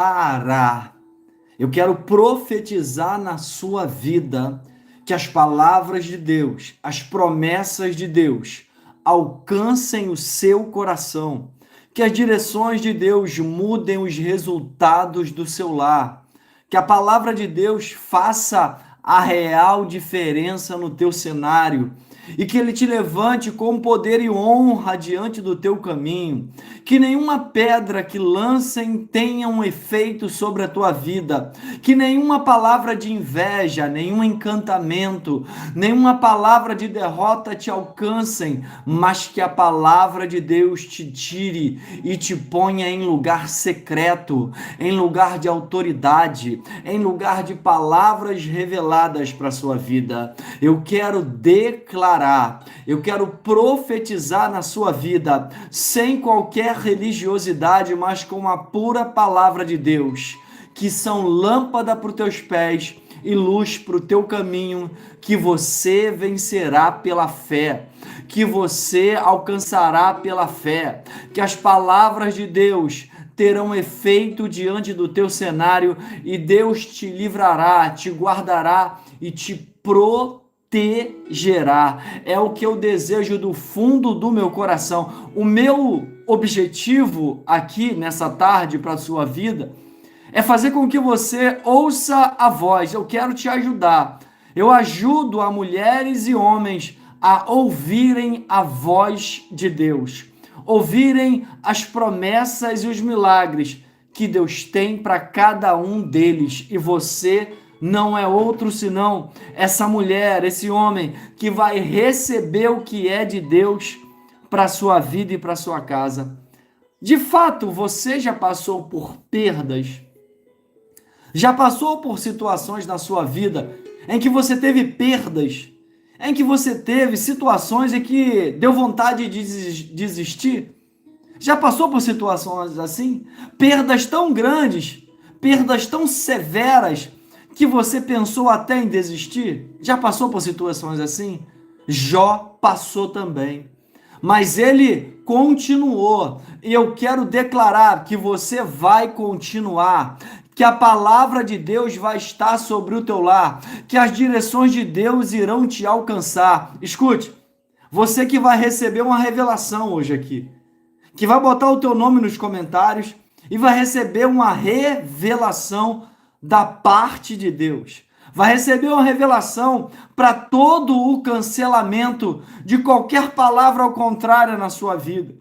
declarar, eu quero profetizar na sua vida que as palavras de Deus, as promessas de Deus alcancem o seu coração, que as direções de Deus mudem os resultados do seu lar, que a palavra de Deus faça a real diferença no teu cenário, e que ele te levante com poder e honra diante do teu caminho, que nenhuma pedra que lancem tenha um efeito sobre a tua vida, que nenhuma palavra de inveja, nenhum encantamento, nenhuma palavra de derrota te alcancem, mas que a palavra de Deus te tire e te ponha em lugar secreto, em lugar de autoridade, em lugar de palavras reveladas para a sua vida. Eu quero declarar, eu quero profetizar na sua vida, sem qualquer religiosidade, mas com a pura palavra de Deus, que são lâmpada para os teus pés e luz para o teu caminho, que você vencerá pela fé, que você alcançará pela fé, que as palavras de Deus terão efeito diante do teu cenário e Deus te livrará, te guardará e te protegerá. É o que eu desejo do fundo do meu coração. O meu objetivo aqui nessa tarde para a sua vida é fazer com que você ouça a voz. Eu quero te ajudar. Eu ajudo a mulheres e homens a ouvirem a voz de Deus, ouvirem as promessas e os milagres que Deus tem para cada um deles. E você não é outro senão essa mulher, esse homem que vai receber o que é de Deus para a sua vida e para a sua casa. De fato, você já passou por perdas? Já passou por situações na sua vida em que você teve perdas, em que você teve situações em que deu vontade de desistir? Já passou por situações assim? Perdas tão grandes, perdas tão severas, que você pensou até em desistir? Já passou por situações assim? Jó passou também, mas ele continuou, e eu quero declarar que você vai continuar, que a palavra de Deus vai estar sobre o teu lar, que as direções de Deus irão te alcançar. Escute, você que vai receber uma revelação hoje aqui, que vai botar o teu nome nos comentários e vai receber uma revelação da parte de Deus. Vai receber uma revelação para todo o cancelamento de qualquer palavra ao contrário na sua vida.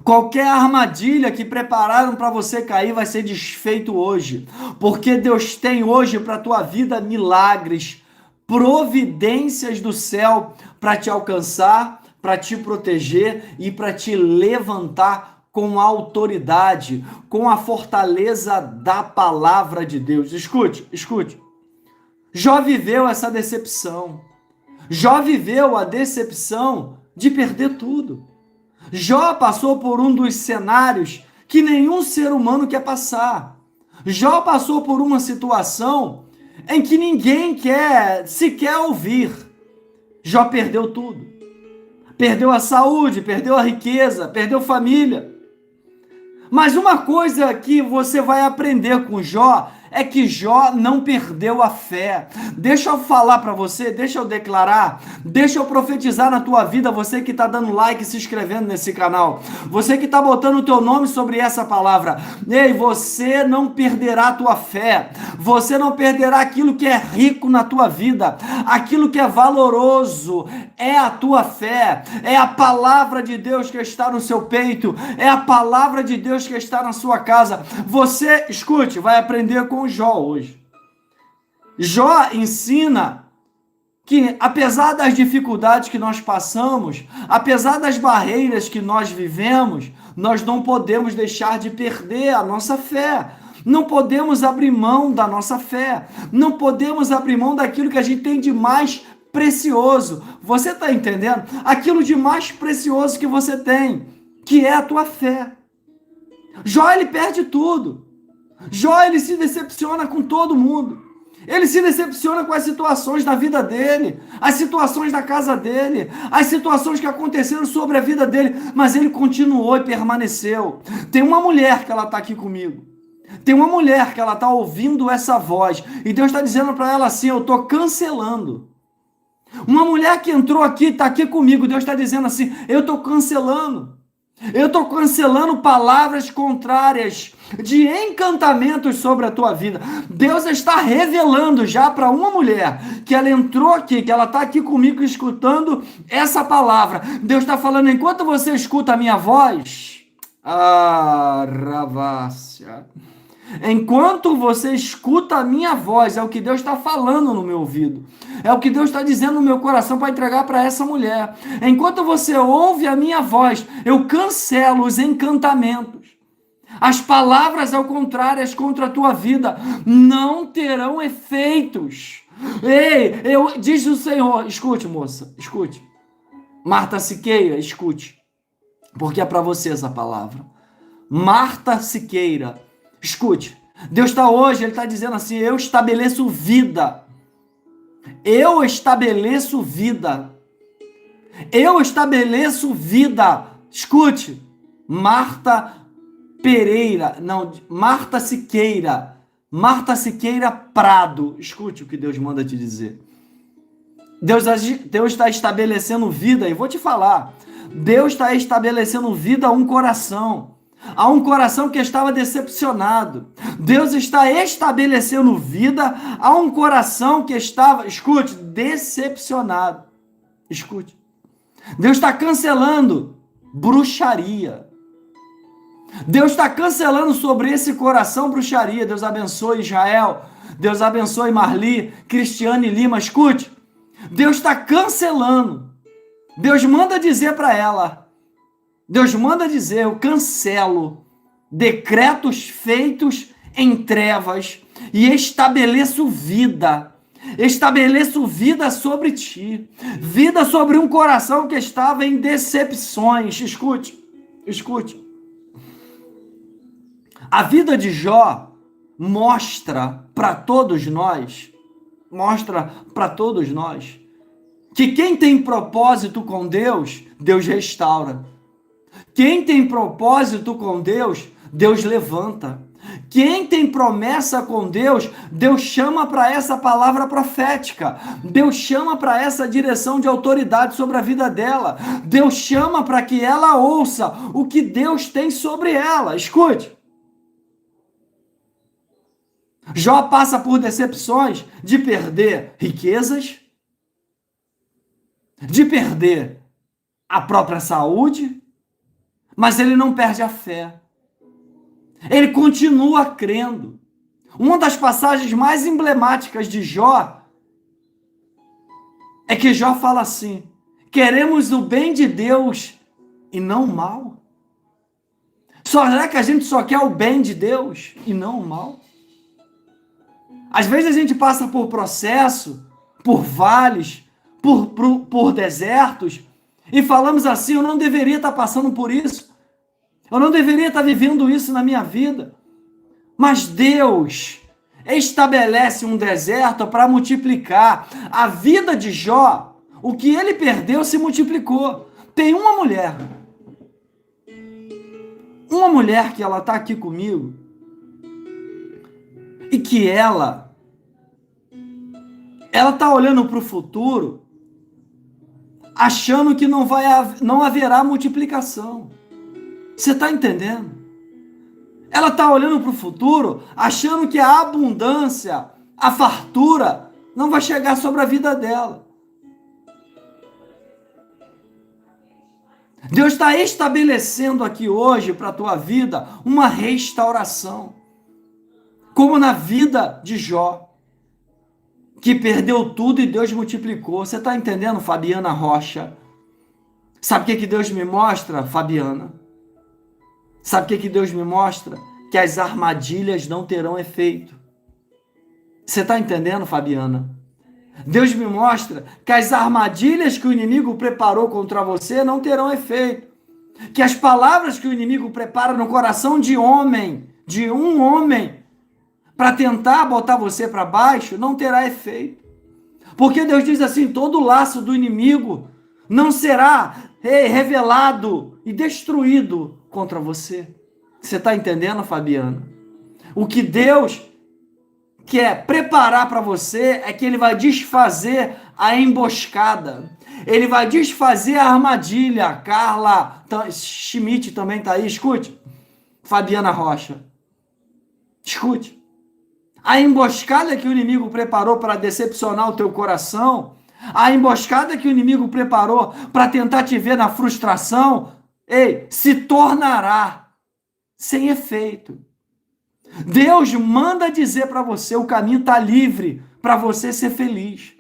Qualquer armadilha que prepararam para você cair vai ser desfeito hoje, porque Deus tem hoje para a tua vida milagres, providências do céu para te alcançar, para te proteger e para te levantar com a autoridade, com a fortaleza da palavra de Deus. Escute, escute. Jó viveu essa decepção. Jó viveu a decepção de perder tudo. Jó passou por um dos cenários que nenhum ser humano quer passar. Jó passou por uma situação em que ninguém quer sequer ouvir. Jó perdeu tudo. Perdeu a saúde, perdeu a riqueza, perdeu família. Mas uma coisa que você vai aprender com Jó é que Jó não perdeu a fé. Deixa eu falar para você, deixa eu declarar, deixa eu profetizar na tua vida, você que está dando like e se inscrevendo nesse canal, você que está botando o teu nome sobre essa palavra. Ei, você não perderá a tua fé, você não perderá aquilo que é rico na tua vida, aquilo que é valoroso, é a tua fé, é a palavra de Deus que está no seu peito, é a palavra de Deus que está na sua casa. Você, escute, vai aprender com Jó hoje. Jó ensina que, apesar das dificuldades que nós passamos, apesar das barreiras que nós vivemos, nós não podemos deixar de perder a nossa fé. Não podemos abrir mão da nossa fé. Não podemos abrir mão daquilo que a gente tem de mais precioso. Você está entendendo? Aquilo de mais precioso que você tem, que é a tua fé. Jó, ele perde tudo. Jó, ele se decepciona com todo mundo. Ele se decepciona com as situações da vida dele, as situações da casa dele, as situações que aconteceram sobre a vida dele, mas ele continuou e permaneceu. Tem uma mulher que ela está aqui comigo. Tem uma mulher que ela está ouvindo essa voz e Deus está dizendo para ela assim: eu estou cancelando. Uma mulher que entrou aqui, está aqui comigo, Deus está dizendo assim: eu estou cancelando. Eu estou cancelando palavras contrárias de encantamentos sobre a tua vida. Deus está revelando já para uma mulher que ela entrou aqui, que ela está aqui comigo escutando essa palavra. Deus está falando: enquanto você escuta a minha voz, Ravácia, enquanto você escuta a minha voz, é o que Deus está falando no meu ouvido. É o que Deus está dizendo no meu coração para entregar para essa mulher. Enquanto você ouve a minha voz, eu cancelo os encantamentos. As palavras ao contrárias contra a tua vida não terão efeitos. Ei, diz o Senhor, escute, moça, escute. Marta Siqueira, escute. Porque é para você essa palavra. Marta Siqueira, escute. Deus está hoje, Ele está dizendo assim: eu estabeleço vida. Eu estabeleço vida. Eu estabeleço vida. Escute. Marta Pereira, não, Marta Siqueira. Marta Siqueira Prado. Escute o que Deus manda te dizer. Deus está estabelecendo vida, e vou te falar. Deus está estabelecendo vida a um coração. A um coração que estava decepcionado. Deus está estabelecendo vida a um coração que estava, escute, decepcionado. Escute. Deus está cancelando bruxaria. Deus está cancelando sobre esse coração bruxaria. Deus abençoe Israel. Deus abençoe Marli, Cristiane Lima. Escute. Deus está cancelando. Deus manda dizer para ela. Deus manda dizer: eu cancelo decretos feitos em trevas e estabeleço vida. Estabeleço vida sobre ti. Vida sobre um coração que estava em decepções. Escute, escute. A vida de Jó mostra para todos nós, que quem tem propósito com Deus, Deus restaura. Quem tem propósito com Deus, Deus levanta. Quem tem promessa com Deus, Deus chama para essa palavra profética. Deus chama para essa direção de autoridade sobre a vida dela. Deus chama para que ela ouça o que Deus tem sobre ela. Escute. Jó passa por decepções de perder riquezas, de perder a própria saúde, mas ele não perde a fé. Ele continua crendo. Uma das passagens mais emblemáticas de Jó é que Jó fala assim: queremos o bem de Deus e não o mal. Será que a gente só quer o bem de Deus e não o mal? Às vezes a gente passa por processo, por vales, por desertos, e falamos assim: eu não deveria estar passando por isso. Eu não deveria estar vivendo isso na minha vida. Mas Deus estabelece um deserto para multiplicar. A vida de Jó, o que ele perdeu se multiplicou. Tem uma mulher que ela está aqui comigo, e que ela está olhando para o futuro, achando que não haverá multiplicação. Você está entendendo? Ela está olhando para o futuro, achando que a abundância, a fartura, não vai chegar sobre a vida dela. Deus está estabelecendo aqui hoje para a tua vida uma restauração. Como na vida de Jó, que perdeu tudo e Deus multiplicou. Você está entendendo, Fabiana Rocha? Sabe o que Deus me mostra, Fabiana? Sabe o que Deus me mostra? Que as armadilhas não terão efeito. Você está entendendo, Fabiana? Deus me mostra que as armadilhas que o inimigo preparou contra você não terão efeito. Que as palavras que o inimigo prepara no coração de um homem, para tentar botar você para baixo, não terá efeito. Porque Deus diz assim: todo laço do inimigo não será revelado e destruído contra você. Você está entendendo, Fabiana? O que Deus quer preparar para você é que ele vai desfazer a emboscada. Ele vai desfazer a armadilha. Carla Schmidt também está aí, escute. Fabiana Rocha. Escute. A emboscada que o inimigo preparou para decepcionar o teu coração, a emboscada que o inimigo preparou para tentar te ver na frustração, se tornará sem efeito. Deus manda dizer para você, o caminho está livre para você ser feliz.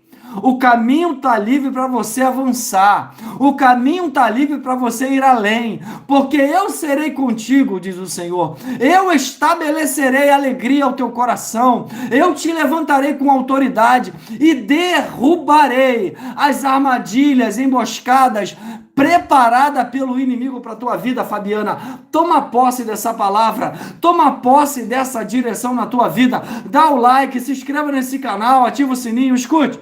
O caminho está livre para você avançar. O caminho está livre para você ir além. Porque eu serei contigo, diz o Senhor. Eu estabelecerei alegria ao teu coração. Eu te levantarei com autoridade e derrubarei as armadilhas, emboscadas, preparada pelo inimigo para a tua vida, Fabiana. Toma posse dessa palavra, toma posse dessa direção na tua vida. Dá o like, se inscreva nesse canal, ativa o sininho, escute.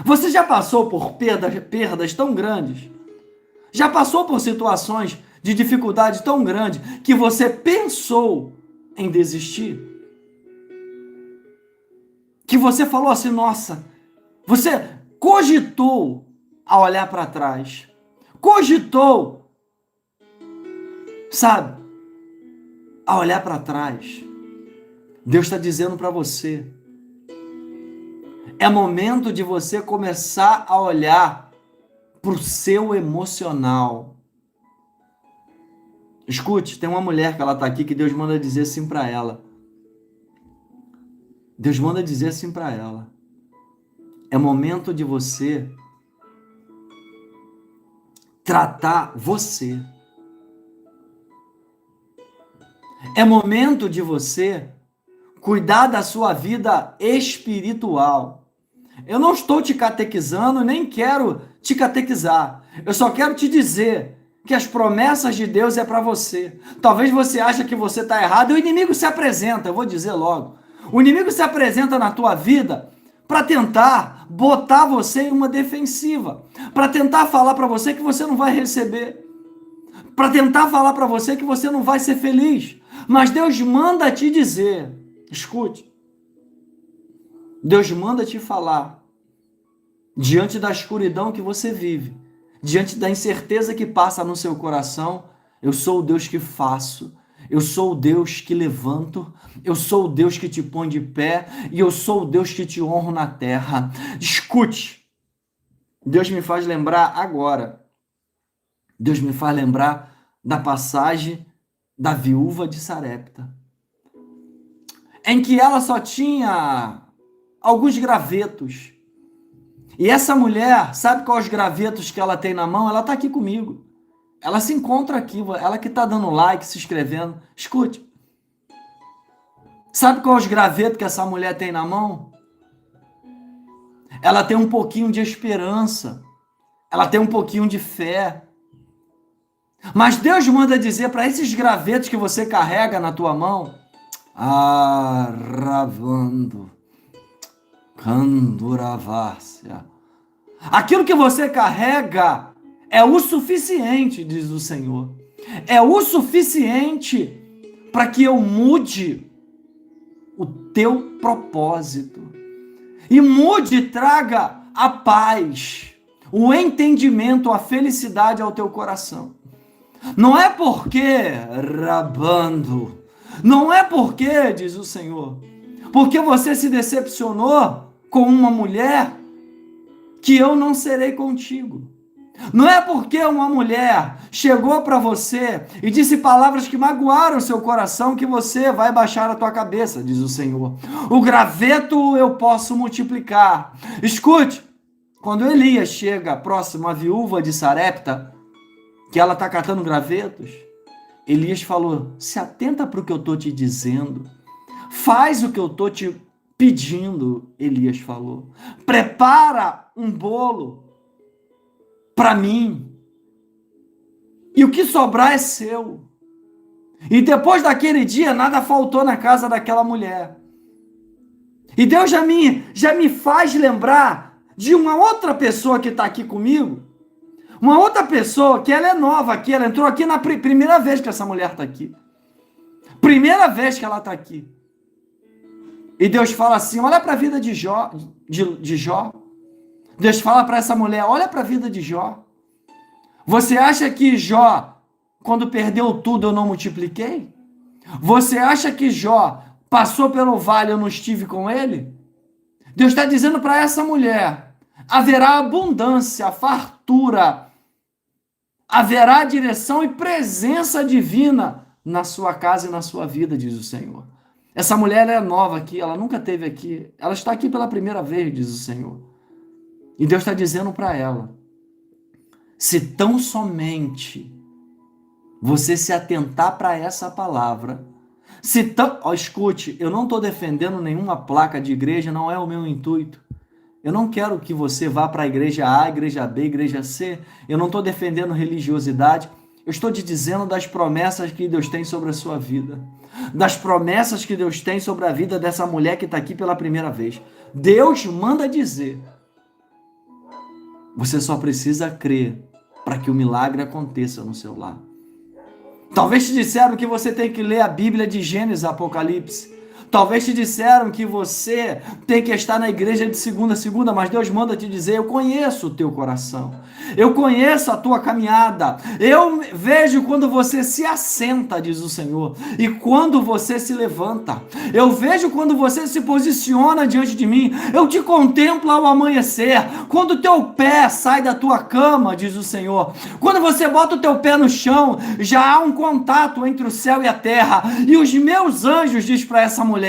Você já passou por perdas tão grandes? Já passou por situações de dificuldade tão grande que você pensou em desistir? Que você falou assim, nossa, você cogitou a olhar para trás, cogitou, sabe, a olhar para trás. Deus está dizendo para você, é momento de você começar a olhar para o seu emocional. Escute, tem uma mulher que ela está aqui que Deus manda dizer assim para ela. Deus manda dizer assim para ela. É momento de você tratar você. É momento de você cuidar da sua vida espiritual. Eu não estou te catequizando, nem quero te catequizar. Eu só quero te dizer que as promessas de Deus é para você. Talvez você ache que você está errado, e o inimigo se apresenta, eu vou dizer logo. O inimigo se apresenta na tua vida para tentar botar você em uma defensiva, para tentar falar para você que você não vai receber, para tentar falar para você que você não vai ser feliz. Mas Deus manda te dizer, escute, Deus manda te falar, diante da escuridão que você vive, diante da incerteza que passa no seu coração, eu sou o Deus que faço, eu sou o Deus que levanto, eu sou o Deus que te põe de pé e eu sou o Deus que te honro na terra. Escute, Deus me faz lembrar agora, Deus me faz lembrar da passagem da viúva de Sarepta, em que ela só tinha alguns gravetos. E essa mulher, sabe quais os gravetos que ela tem na mão? Ela está aqui comigo. Ela se encontra aqui, ela que está dando like, se inscrevendo. Escute. Sabe qual os gravetos que essa mulher tem na mão? Ela tem um pouquinho de esperança. Ela tem um pouquinho de fé. Mas Deus manda dizer para esses gravetos que você carrega na tua mão, Ravando, Canduravássia. Aquilo que você carrega é o suficiente, diz o Senhor. É o suficiente para que eu mude o teu propósito. E mude e traga a paz, o entendimento, a felicidade ao teu coração. Não é porque, Rabando, não é porque, diz o Senhor, porque você se decepcionou com uma mulher que eu não serei contigo. Não é porque uma mulher chegou para você e disse palavras que magoaram o seu coração que você vai baixar a tua cabeça, diz o Senhor. O graveto eu posso multiplicar. Escute, quando Elias chega próximo à viúva de Sarepta, que ela está catando gravetos, Elias falou, se atenta para o que eu estou te dizendo, faz o que eu estou te pedindo, Elias falou. Prepara um bolo para mim. E o que sobrar é seu. E depois daquele dia, nada faltou na casa daquela mulher. E Deus já me faz lembrar de uma outra pessoa que está aqui comigo. Uma outra pessoa que ela é nova aqui, ela entrou aqui na primeira vez que essa mulher está aqui. Primeira vez que ela está aqui. E Deus fala assim, olha para a vida de Jó, de Jó. Deus fala para essa mulher, olha para a vida de Jó. Você acha que Jó, quando perdeu tudo, eu não multipliquei? Você acha que Jó passou pelo vale e eu não estive com ele? Deus está dizendo para essa mulher, haverá abundância, fartura, haverá direção e presença divina na sua casa e na sua vida, diz o Senhor. Essa mulher é nova aqui, ela nunca esteve aqui, ela está aqui pela primeira vez, diz o Senhor. E Deus está dizendo para ela, se tão somente você se atentar para essa palavra, escute, eu não estou defendendo nenhuma placa de igreja, não é o meu intuito. Eu não quero que você vá para a igreja A, igreja B, igreja C. Eu não estou defendendo religiosidade. Eu estou te dizendo das promessas que Deus tem sobre a sua vida. Das promessas que Deus tem sobre a vida dessa mulher que está aqui pela primeira vez. Deus manda dizer. Você só precisa crer para que o milagre aconteça no seu lar. Talvez te disseram que você tem que ler a Bíblia de Gênesis a Apocalipse. Talvez te disseram que você tem que estar na igreja de segunda a segunda, mas Deus manda te dizer, eu conheço o teu coração, eu conheço a tua caminhada, eu vejo quando você se assenta, diz o Senhor, e quando você se levanta, eu vejo quando você se posiciona diante de mim, eu te contemplo ao amanhecer, quando o teu pé sai da tua cama, diz o Senhor, quando você bota o teu pé no chão, já há um contato entre o céu e a terra, e os meus anjos, diz para essa mulher,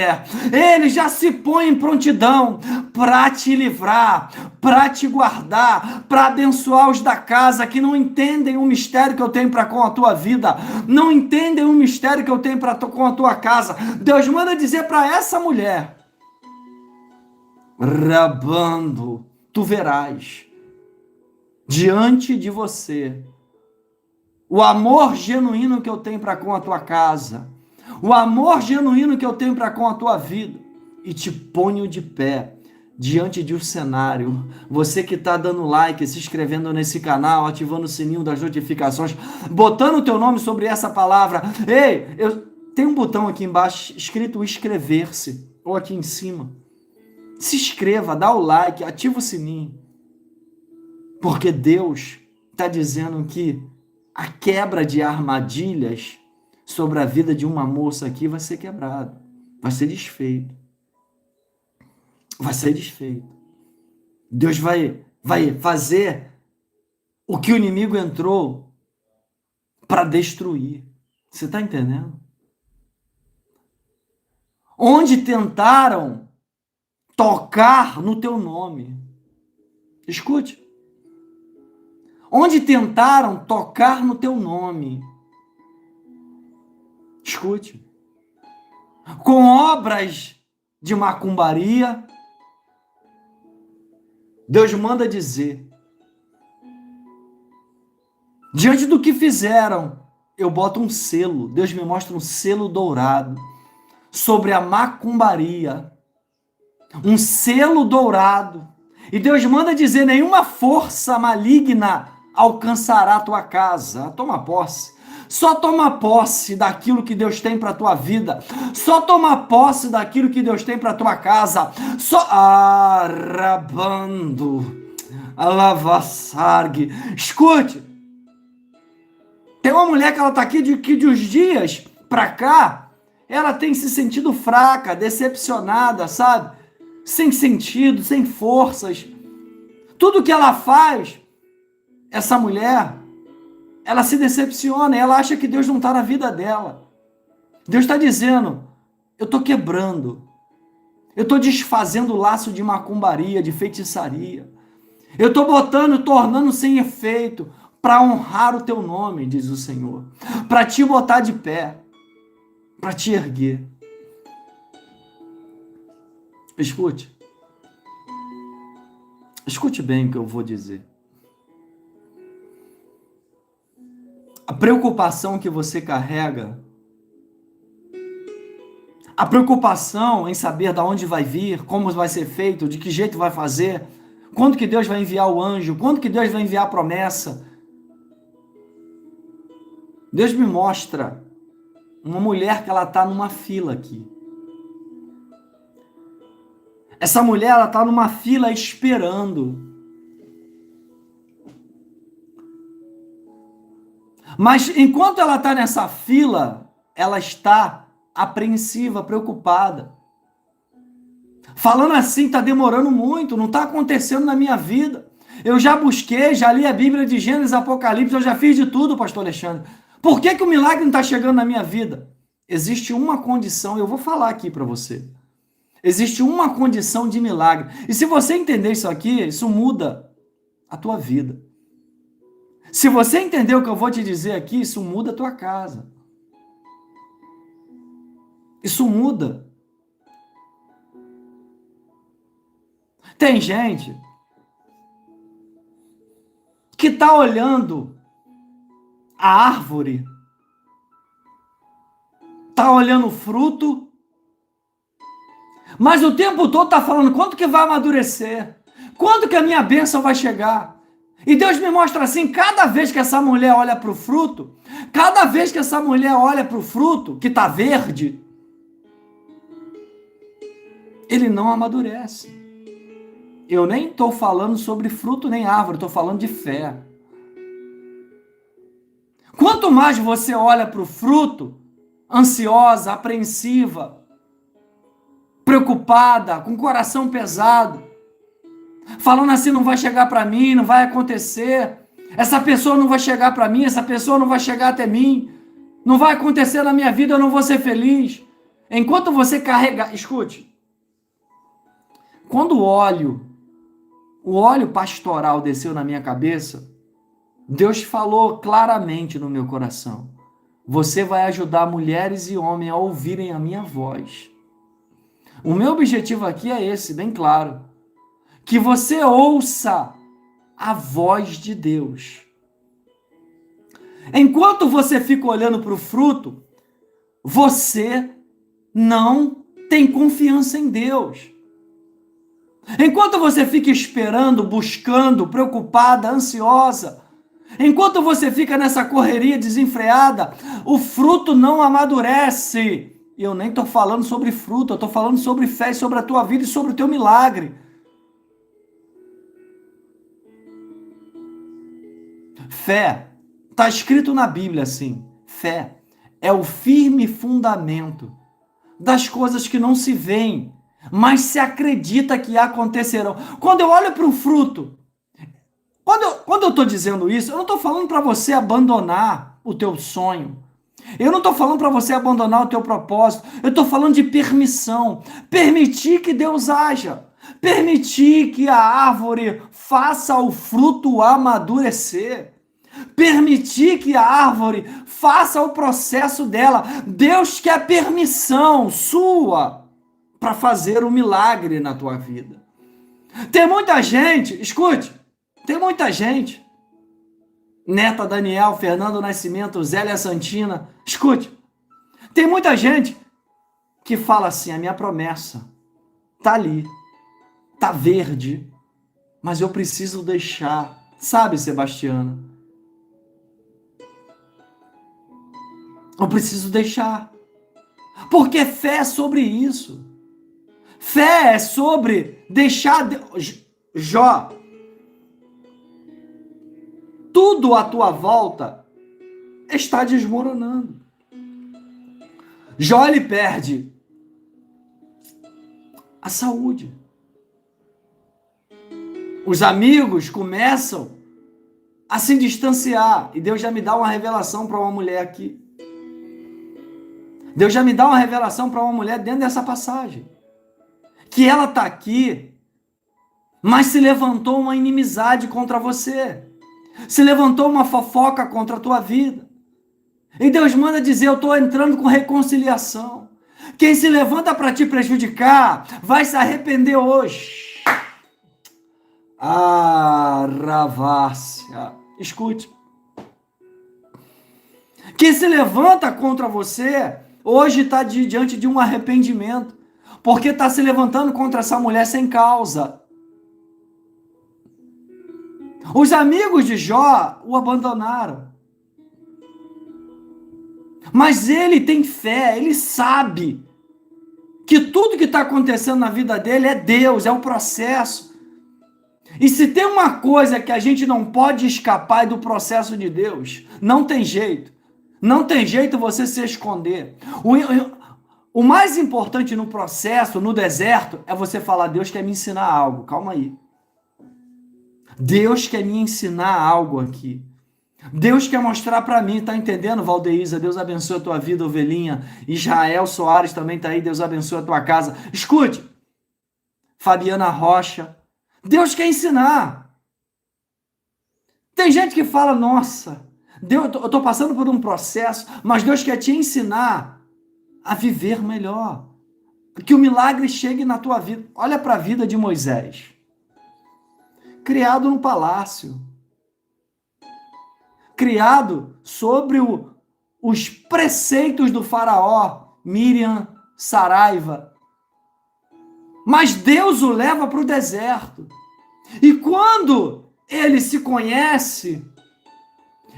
ele já se põe em prontidão para te livrar, para te guardar, para abençoar os da casa que não entendem o mistério que eu tenho para com a tua vida, não entendem o mistério que eu tenho para com a tua casa. Deus manda dizer para essa mulher, Rabando, tu verás diante de você o amor genuíno que eu tenho para com a tua casa, o amor genuíno que eu tenho para com a tua vida, e te ponho de pé diante de um cenário. Você que está dando like, se inscrevendo nesse canal, ativando o sininho das notificações, botando o teu nome sobre essa palavra. Ei, tem um botão aqui embaixo escrito inscrever-se, ou aqui em cima. Se inscreva, dá o like, ativa o sininho, porque Deus está dizendo que a quebra de armadilhas sobre a vida de uma moça aqui vai ser quebrado, vai ser desfeito. Vai ser desfeito. Deus vai fazer o que o inimigo entrou para destruir. Você está entendendo? Onde tentaram tocar no teu nome. Escute. Onde tentaram tocar no teu nome. Escute. Com obras de macumbaria, Deus manda dizer, diante do que fizeram, eu boto um selo, Deus me mostra um selo dourado sobre a macumbaria, um selo dourado, e Deus manda dizer, nenhuma força maligna alcançará a tua casa. Toma posse. Só toma posse daquilo que Deus tem para a tua vida. Só toma posse daquilo que Deus tem para a tua casa. Só arabando, alavassargue. Escute. Tem uma mulher que ela está aqui de uns dias para cá. Ela tem se sentido fraca, decepcionada, sabe? Sem sentido, sem forças. Tudo que ela faz, essa mulher, ela se decepciona, ela acha que Deus não está na vida dela. Deus está dizendo, eu estou quebrando, eu estou desfazendo o laço de macumbaria, de feitiçaria, eu estou tornando sem efeito, para honrar o teu nome, diz o Senhor, para te botar de pé, para te erguer. Escute bem o que eu vou dizer. A preocupação que você carrega, a preocupação em saber de onde vai vir, como vai ser feito, de que jeito vai fazer, quando que Deus vai enviar o anjo, quando que Deus vai enviar a promessa. Deus me mostra uma mulher que ela está numa fila aqui. Essa mulher, ela está numa fila esperando. Mas enquanto ela está nessa fila, ela está apreensiva, preocupada. Falando assim, está demorando muito, não está acontecendo na minha vida. Eu já busquei, já li a Bíblia de Gênesis, Apocalipse, eu já fiz de tudo, pastor Alexandre. Por que o milagre não está chegando na minha vida? Existe uma condição, eu vou falar aqui para você. Existe uma condição de milagre. E se você entender isso aqui, isso muda a tua vida. Se você entender o que eu vou te dizer aqui, isso muda a tua casa. Isso muda. Tem gente que está olhando a árvore, está olhando o fruto, mas o tempo todo está falando quando que vai amadurecer, quando que a minha bênção vai chegar. E Deus me mostra assim, cada vez que essa mulher olha para o fruto, cada vez que essa mulher olha para o fruto, que está verde, ele não amadurece. Eu nem estou falando sobre fruto nem árvore, estou falando de fé. Quanto mais você olha para o fruto, ansiosa, apreensiva, preocupada, com o coração pesado, falando assim, não vai chegar para mim, não vai acontecer, essa pessoa não vai chegar para mim, essa pessoa não vai chegar até mim, não vai acontecer na minha vida, eu não vou ser feliz. Enquanto você carrega, escute, quando o óleo pastoral desceu na minha cabeça, Deus falou claramente no meu coração: você vai ajudar mulheres e homens a ouvirem a minha voz. O meu objetivo aqui é esse, bem claro. Que você ouça a voz de Deus. Enquanto você fica olhando para o fruto, você não tem confiança em Deus. Enquanto você fica esperando, buscando, preocupada, ansiosa, enquanto você fica nessa correria desenfreada, o fruto não amadurece. E eu nem estou falando sobre fruto, eu estou falando sobre fé, sobre a tua vida e sobre o teu milagre. Fé, está escrito na Bíblia assim, fé é o firme fundamento das coisas que não se veem, mas se acredita que acontecerão. Quando eu olho para o fruto, quando eu estou dizendo isso, eu não estou falando para você abandonar o teu sonho. Eu não estou falando para você abandonar o teu propósito. Eu estou falando de permissão. Permitir que Deus haja. Permitir que a árvore faça o fruto amadurecer. Permitir que a árvore faça o processo dela. Deus quer permissão sua para fazer um milagre na tua vida. Tem muita gente, escute, tem muita gente, Neta Daniel, Fernando Nascimento, Zélia Santina, escute, tem muita gente que fala assim, a minha promessa tá ali, tá verde, mas eu preciso deixar, sabe, Sebastiana? Eu preciso deixar, porque fé é sobre isso. Fé é sobre deixar... Jó, tudo à tua volta está desmoronando. Jó, ele perde a saúde. Os amigos começam a se distanciar. E Deus já me dá uma revelação para uma mulher aqui. Deus já me dá uma revelação para uma mulher dentro dessa passagem. Que ela está aqui, mas se levantou uma inimizade contra você. Se levantou uma fofoca contra a tua vida. E Deus manda dizer, eu estou entrando com reconciliação. Quem se levanta para te prejudicar, vai se arrepender hoje. Ah, Ravácia. Escute. Quem se levanta contra você, hoje está diante de um arrependimento. Porque está se levantando contra essa mulher sem causa. Os amigos de Jó o abandonaram. Mas ele tem fé, ele sabe que tudo que está acontecendo na vida dele é Deus, é o processo. E se tem uma coisa que a gente não pode escapar é do processo de Deus, não tem jeito. Não tem jeito você se esconder. O mais importante no processo, no deserto, é você falar: Deus quer me ensinar algo. Calma aí. Deus quer me ensinar algo aqui. Deus quer mostrar para mim, tá entendendo, Valdeísa? Deus abençoe a tua vida, ovelhinha. Israel Soares também tá aí, Deus abençoe a tua casa. Escute, Fabiana Rocha, Deus quer ensinar. Tem gente que fala: nossa, Deus, eu tô passando por um processo, mas Deus quer te ensinar a viver melhor. Que o milagre chegue na tua vida. Olha para a vida de Moisés. Criado no palácio. Criado sobre os preceitos do faraó, Miriam, Saraiva. Mas Deus o leva para o deserto. E quando ele se conhece,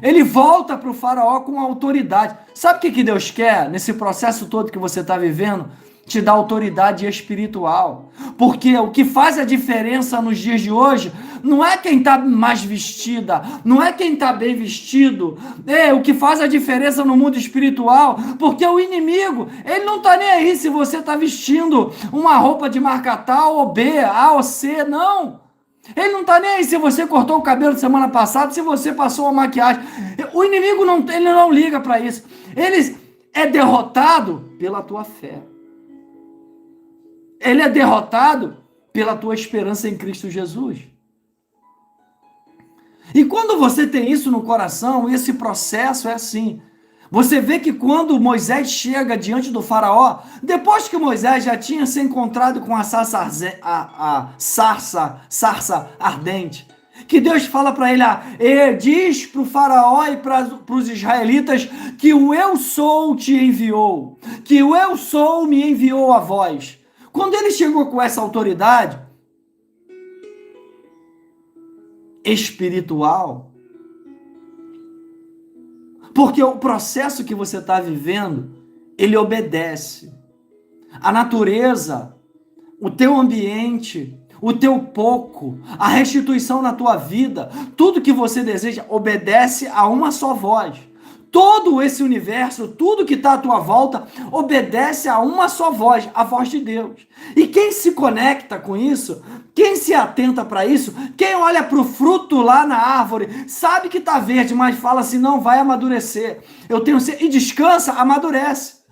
ele volta para o faraó com autoridade. Sabe o que Deus quer nesse processo todo que você está vivendo? Te dá autoridade espiritual. Porque o que faz a diferença nos dias de hoje não é quem está mais vestida, não é quem está bem vestido. O que faz a diferença no mundo espiritual, porque o inimigo, ele não está nem aí se você está vestindo uma roupa de marca tal ou B, A ou C, não. Ele não está nem aí se você cortou o cabelo semana passada, se você passou uma maquiagem. O inimigo ele não liga para isso. Ele é derrotado pela tua fé. Ele é derrotado pela tua esperança em Cristo Jesus. E quando você tem isso no coração, esse processo é assim. Você vê que quando Moisés chega diante do faraó, depois que Moisés já tinha se encontrado com a sarça ardente, que Deus fala para ele, diz para o faraó e para os israelitas que o eu sou te enviou, que o eu sou me enviou a vós. Quando ele chegou com essa autoridade espiritual, porque o processo que você está vivendo, ele obedece. A natureza, o teu ambiente, o teu pouco, a restituição na tua vida, tudo que você deseja, obedece a uma só voz. Todo esse universo, tudo que está à tua volta, obedece a uma só voz, a voz de Deus. E quem se conecta com isso, quem se atenta para isso, quem olha para o fruto lá na árvore, sabe que está verde, mas fala assim, não vai amadurecer. E descansa, amadurece.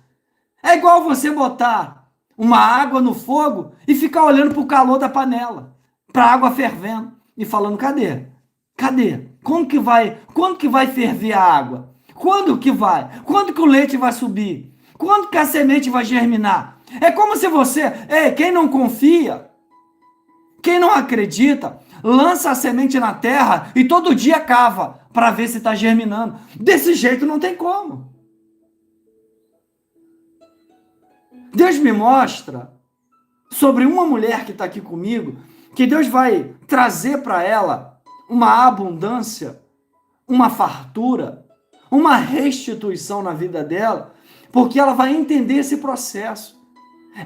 É igual você botar uma água no fogo e ficar olhando para o calor da panela, para a água fervendo e falando, cadê? Cadê? Quando que vai ferver a água? Quando que vai? Quando que o leite vai subir? Quando que a semente vai germinar? É como se quem não confia, quem não acredita, lança a semente na terra e todo dia cava para ver se está germinando. Desse jeito não tem como. Deus me mostra sobre uma mulher que está aqui comigo, que Deus vai trazer para ela uma abundância, uma fartura, uma restituição na vida dela, porque ela vai entender esse processo.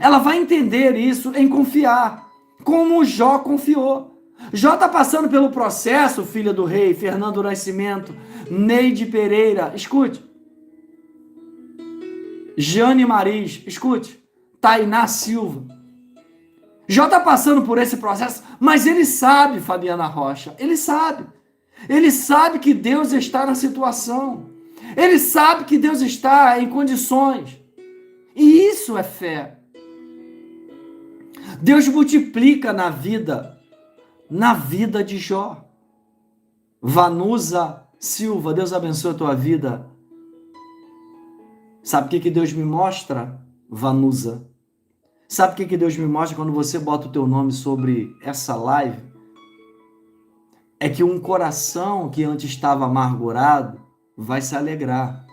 Ela vai entender isso em confiar, como Jó confiou. Jó está passando pelo processo, filha do rei, Fernando Nascimento, Neide Pereira, escute. Jane Maris, escute. Tainá Silva. Jó está passando por esse processo, mas ele sabe, Fabiana Rocha, ele sabe. Ele sabe que Deus está na situação. Ele sabe que Deus está em condições. E isso é fé. Deus multiplica na vida de Jó. Vanusa Silva, Deus abençoe a tua vida. Sabe o que Deus me mostra, Vanusa? Sabe o que Deus me mostra quando você bota o teu nome sobre essa live? É que um coração que antes estava amargurado vai se alegrar.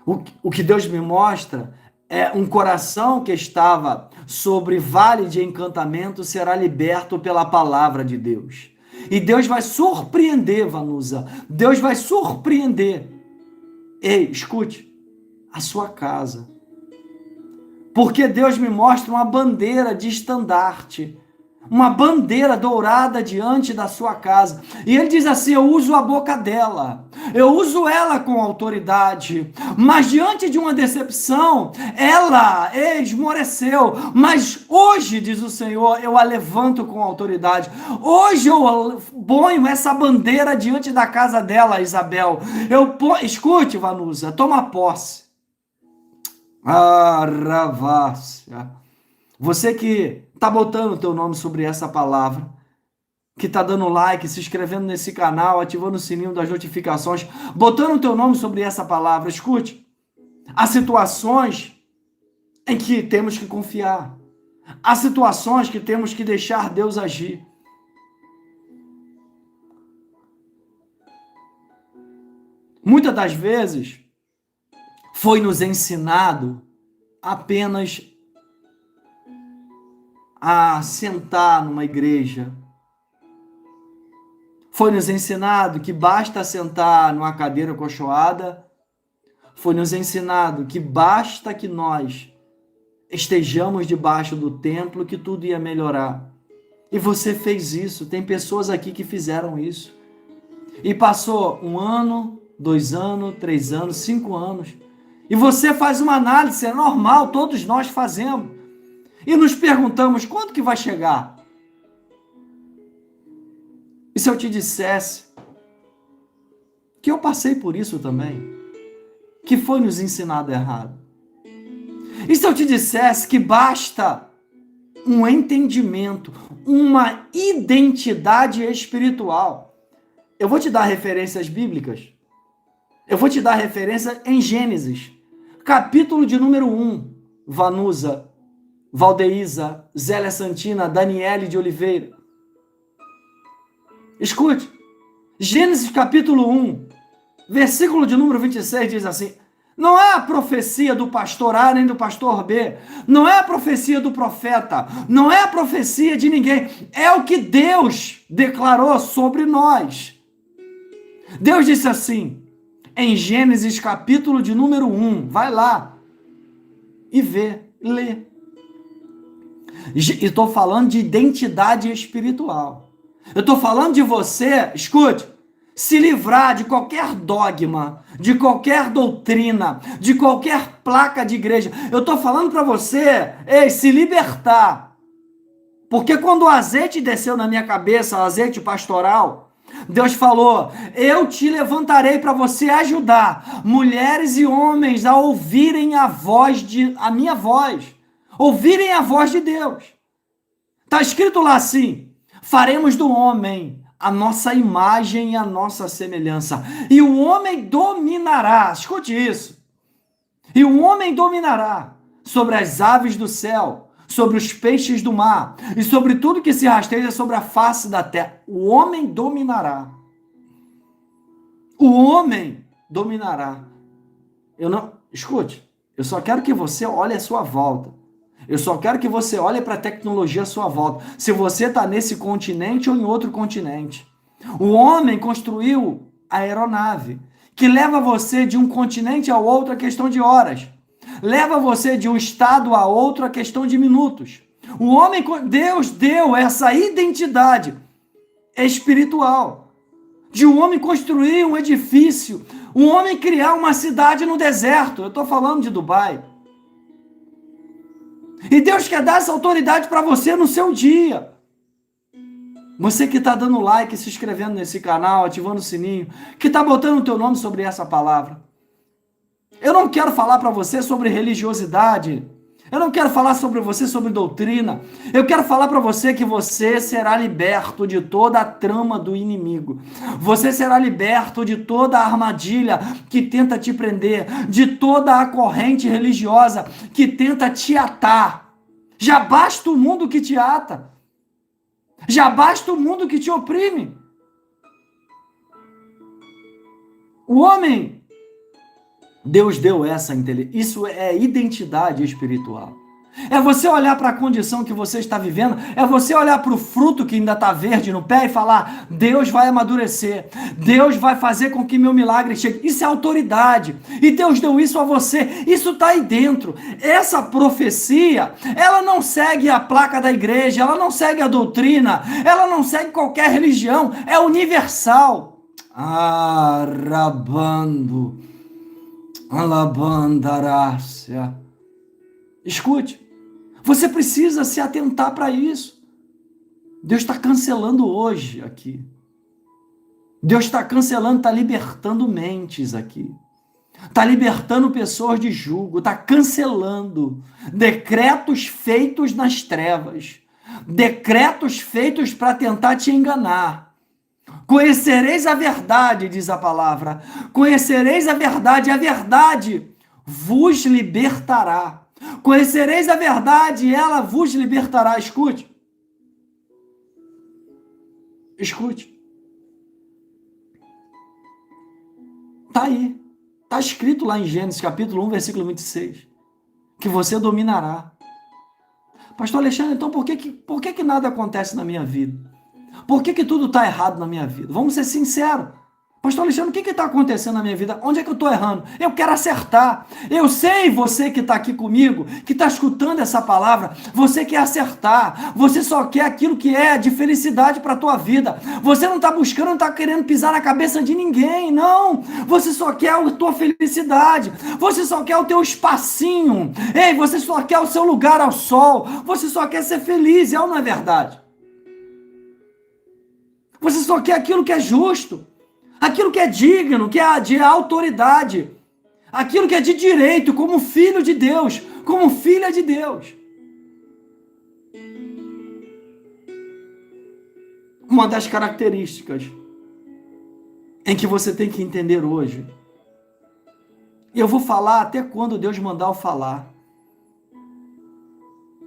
O que Deus me mostra é um coração que estava sobre vale de encantamento será liberto pela palavra de Deus. E Deus vai surpreender, Vanusa. Deus vai surpreender. Ei, escute. a sua casa. Porque Deus me mostra uma bandeira de estandarte, uma bandeira dourada diante da sua casa. E ele diz assim: eu uso a boca dela, eu uso ela com autoridade, mas diante de uma decepção, ela esmoreceu. Mas hoje, diz o Senhor, eu a levanto com autoridade. Hoje eu ponho essa bandeira diante da casa dela, Isabel. Escute, Vanusa, toma posse. Ravassia. Você que está botando o teu nome sobre essa palavra, que está dando like, se inscrevendo nesse canal, ativando o sininho das notificações, botando o teu nome sobre essa palavra, escute, há situações em que temos que confiar, há situações que temos que deixar Deus agir. Muitas das vezes foi nos ensinado apenas a sentar numa igreja. Foi nos ensinado que basta sentar numa cadeira acolchoada. Foi nos ensinado que basta que nós estejamos debaixo do templo que tudo ia melhorar. E você fez isso. Tem pessoas aqui que fizeram isso. E passou 1 ano, 2 anos, 3 anos, 5 anos. E você faz uma análise, é normal, todos nós fazemos. E nos perguntamos, quando que vai chegar? E se eu te dissesse que eu passei por isso também? Que foi nos ensinado errado? E se eu te dissesse que basta um entendimento, uma identidade espiritual? Eu vou te dar referências bíblicas. Eu vou te dar referência em Gênesis, capítulo de número 1, Vanusa, Valdeísa, Zélia Santina, Daniele de Oliveira. Escute, Gênesis capítulo 1, versículo de número 26 diz assim: não é a profecia do pastor A nem do pastor B, não é a profecia do profeta, não é a profecia de ninguém, é o que Deus declarou sobre nós. Deus disse assim, em Gênesis capítulo de número 1, vai lá e vê, lê. Estou falando de identidade espiritual. Eu estou falando de você, escute, se livrar de qualquer dogma, de qualquer doutrina, de qualquer placa de igreja. Eu estou falando para você, se libertar. Porque quando o azeite desceu na minha cabeça, o azeite pastoral, Deus falou, eu te levantarei para você ajudar mulheres e homens a ouvirem a minha voz, ouvirem a voz de Deus. Está escrito lá assim, faremos do homem a nossa imagem e a nossa semelhança, e o homem dominará, escute isso, e o homem dominará sobre as aves do céu, sobre os peixes do mar, e sobre tudo que se rasteja sobre a face da terra. O homem dominará. O homem dominará. Escute, eu só quero que você olhe à sua volta. Eu só quero que você olhe para a tecnologia à sua volta. Se você está nesse continente ou em outro continente. O homem construiu a aeronave, que leva você de um continente ao outro a questão de horas. Leva você de um estado a outro a questão de minutos. Deus deu essa identidade espiritual de um homem construir um edifício, um homem criar uma cidade no deserto. Eu estou falando de Dubai. E Deus quer dar essa autoridade para você no seu dia. Você que está dando like, se inscrevendo nesse canal, ativando o sininho, que está botando o teu nome sobre essa palavra. Eu não quero falar para você sobre religiosidade. Eu não quero falar sobre você sobre doutrina. Eu quero falar para você que você será liberto de toda a trama do inimigo. Você será liberto de toda a armadilha que tenta te prender, de toda a corrente religiosa que tenta te atar. Já basta o mundo que te ata. Já basta o mundo que te oprime. O homem, Deus deu essa inteligência. Isso é identidade espiritual. É você olhar para a condição que você está vivendo, é você olhar para o fruto que ainda está verde no pé e falar: Deus vai amadurecer, Deus vai fazer com que meu milagre chegue. Isso é autoridade, e Deus deu isso a você, isso está aí dentro. Essa profecia, ela não segue a placa da igreja, ela não segue a doutrina, ela não segue qualquer religião, é universal. Arabando, alabandarácia. Escute, você precisa se atentar para isso. Deus está cancelando hoje aqui. Deus está cancelando, está libertando mentes aqui. Está libertando pessoas de julgo, está cancelando decretos feitos nas trevas. Decretos feitos para tentar te enganar. Conhecereis a verdade, diz a palavra. Conhecereis a verdade vos libertará. Conhecereis a verdade e ela vos libertará. Escute. Escute. Está aí. Está escrito lá em Gênesis capítulo 1, versículo 26. Que você dominará. Pastor Alexandre, então por que nada acontece na minha vida? Por que tudo está errado na minha vida? Vamos ser sinceros. Pastor Alexandre, o que está acontecendo na minha vida? Onde é que eu estou errando? Eu quero acertar. Eu sei, você que está aqui comigo, que está escutando essa palavra, você quer acertar. Você só quer aquilo que é de felicidade para a tua vida. Você não está buscando, não está querendo pisar na cabeça de ninguém, não. Você só quer a tua felicidade. Você só quer o teu espacinho. Ei, você só quer o seu lugar ao sol. Você só quer ser feliz, é ou não é verdade? Você só quer aquilo que é justo. Aquilo que é digno, que é de autoridade, aquilo que é de direito, como filho de Deus, como filha de Deus. Uma das características em que você tem que entender hoje, e eu vou falar até quando Deus mandar eu falar,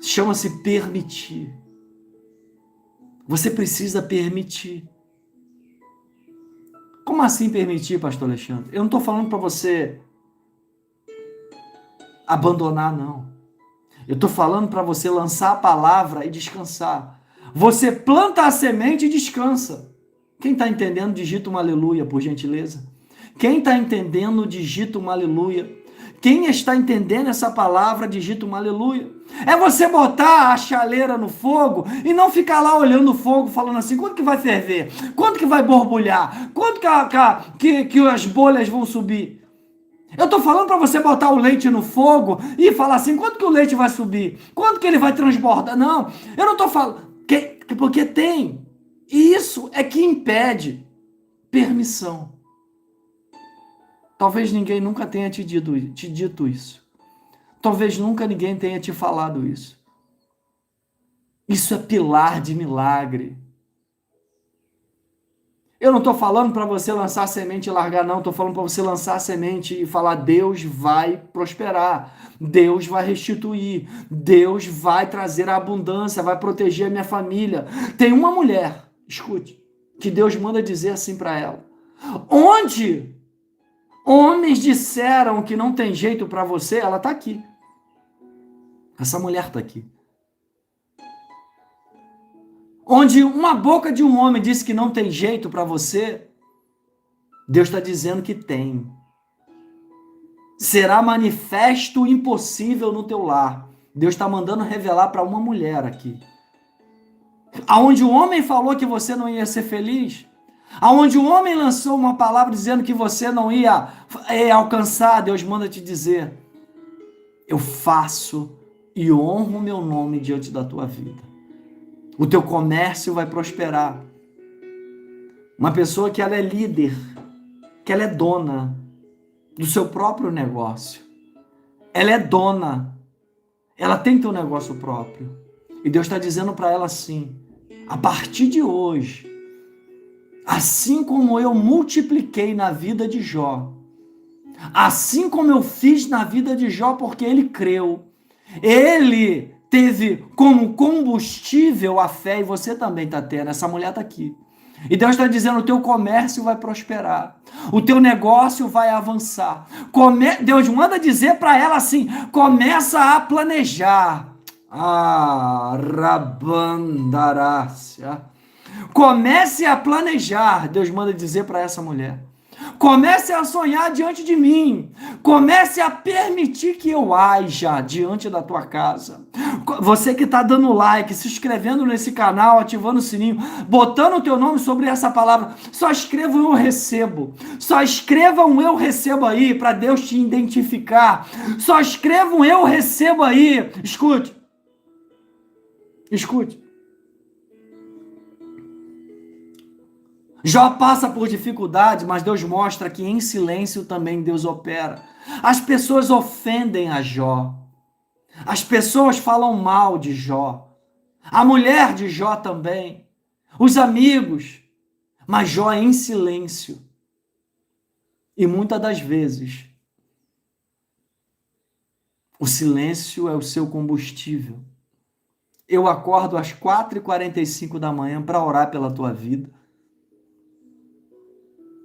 chama-se permitir. Você precisa permitir. Como assim permitir, pastor Alexandre? Eu não estou falando para você abandonar, não. Eu estou falando para você lançar a palavra e descansar. Você planta a semente e descansa. Quem está entendendo, digita um aleluia, por gentileza. Quem está entendendo, digita um aleluia. Quem está entendendo essa palavra, digita um aleluia. É você botar a chaleira no fogo e não ficar lá olhando o fogo, falando assim: quanto que vai ferver? Quanto que vai borbulhar? Quanto que as bolhas vão subir? Eu estou falando para você botar o leite no fogo e falar assim: quanto que o leite vai subir? Quanto que ele vai transbordar? Não, eu não estou falando. Porque tem. E isso é que impede permissão. Talvez ninguém nunca tenha te dito isso. Talvez nunca ninguém tenha te falado isso. Isso é pilar de milagre. Eu não estou falando para você lançar a semente e largar, não. Estou falando para você lançar a semente e falar: Deus vai prosperar. Deus vai restituir. Deus vai trazer a abundância, vai proteger a minha família. Tem uma mulher, escute, que Deus manda dizer assim para ela: onde homens disseram que não tem jeito para você, ela está aqui. Essa mulher está aqui. Onde uma boca de um homem disse que não tem jeito para você, Deus está dizendo que tem. Será manifesto o impossível no teu lar. Deus está mandando revelar para uma mulher aqui. Aonde o homem falou que você não ia ser feliz, aonde o homem lançou uma palavra dizendo que você não ia alcançar, Deus manda te dizer: eu faço e honro o meu nome diante da tua vida. O teu comércio vai prosperar. Uma pessoa que ela é líder, que ela é dona do seu próprio negócio. Ela é dona. Ela tem teu negócio próprio. E Deus está dizendo para ela assim: a partir de hoje, assim como eu multipliquei na vida de Jó, assim como eu fiz na vida de Jó, porque ele creu, ele teve como combustível a fé, e você também está tendo, essa mulher está aqui. E Deus está dizendo: o teu comércio vai prosperar, o teu negócio vai avançar. Deus manda dizer para ela assim: começa a planejar. Rabandarácia. Comece a planejar, Deus manda dizer para essa mulher. Comece a sonhar diante de mim. Comece a permitir que eu haja diante da tua casa. Você que está dando like, se inscrevendo nesse canal, ativando o sininho, botando o teu nome sobre essa palavra, só escreva um eu recebo. Só escreva um eu recebo aí para Deus te identificar. Só escreva um eu recebo aí. Escute. Escute. Jó passa por dificuldade, mas Deus mostra que em silêncio também Deus opera. As pessoas ofendem a Jó. As pessoas falam mal de Jó. A mulher de Jó também. Os amigos. Mas Jó é em silêncio. E muitas das vezes, o silêncio é o seu combustível. Eu acordo às 4h45 da manhã para orar pela tua vida.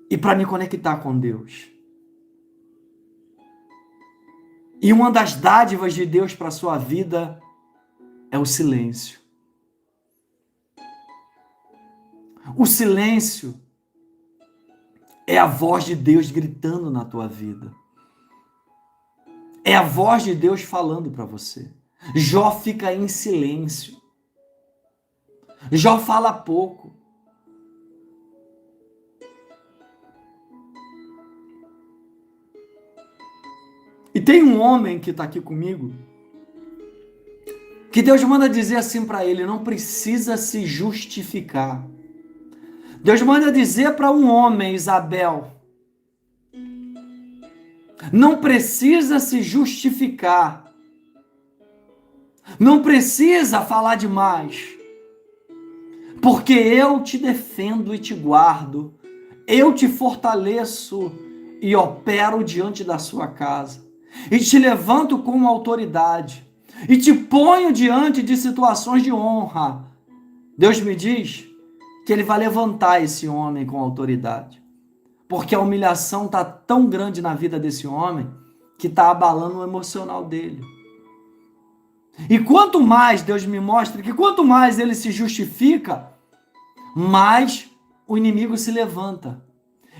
E para me conectar com Deus. E uma das dádivas de Deus para a sua vida é o silêncio. O silêncio é a voz de Deus gritando na tua vida. É a voz de Deus falando para você. Jó fica em silêncio. Jó fala pouco. E tem um homem que está aqui comigo, que Deus manda dizer assim para ele, não precisa se justificar. Deus manda dizer para um homem, Isabel, não precisa se justificar. Não precisa falar demais. Porque eu te defendo e te guardo. Eu te fortaleço e opero diante da sua casa. E te levanto com autoridade, e te ponho diante de situações de honra. Deus me diz que Ele vai levantar esse homem com autoridade, porque a humilhação está tão grande na vida desse homem, que está abalando o emocional dele. E quanto mais Deus me mostra que quanto mais ele se justifica, mais o inimigo se levanta.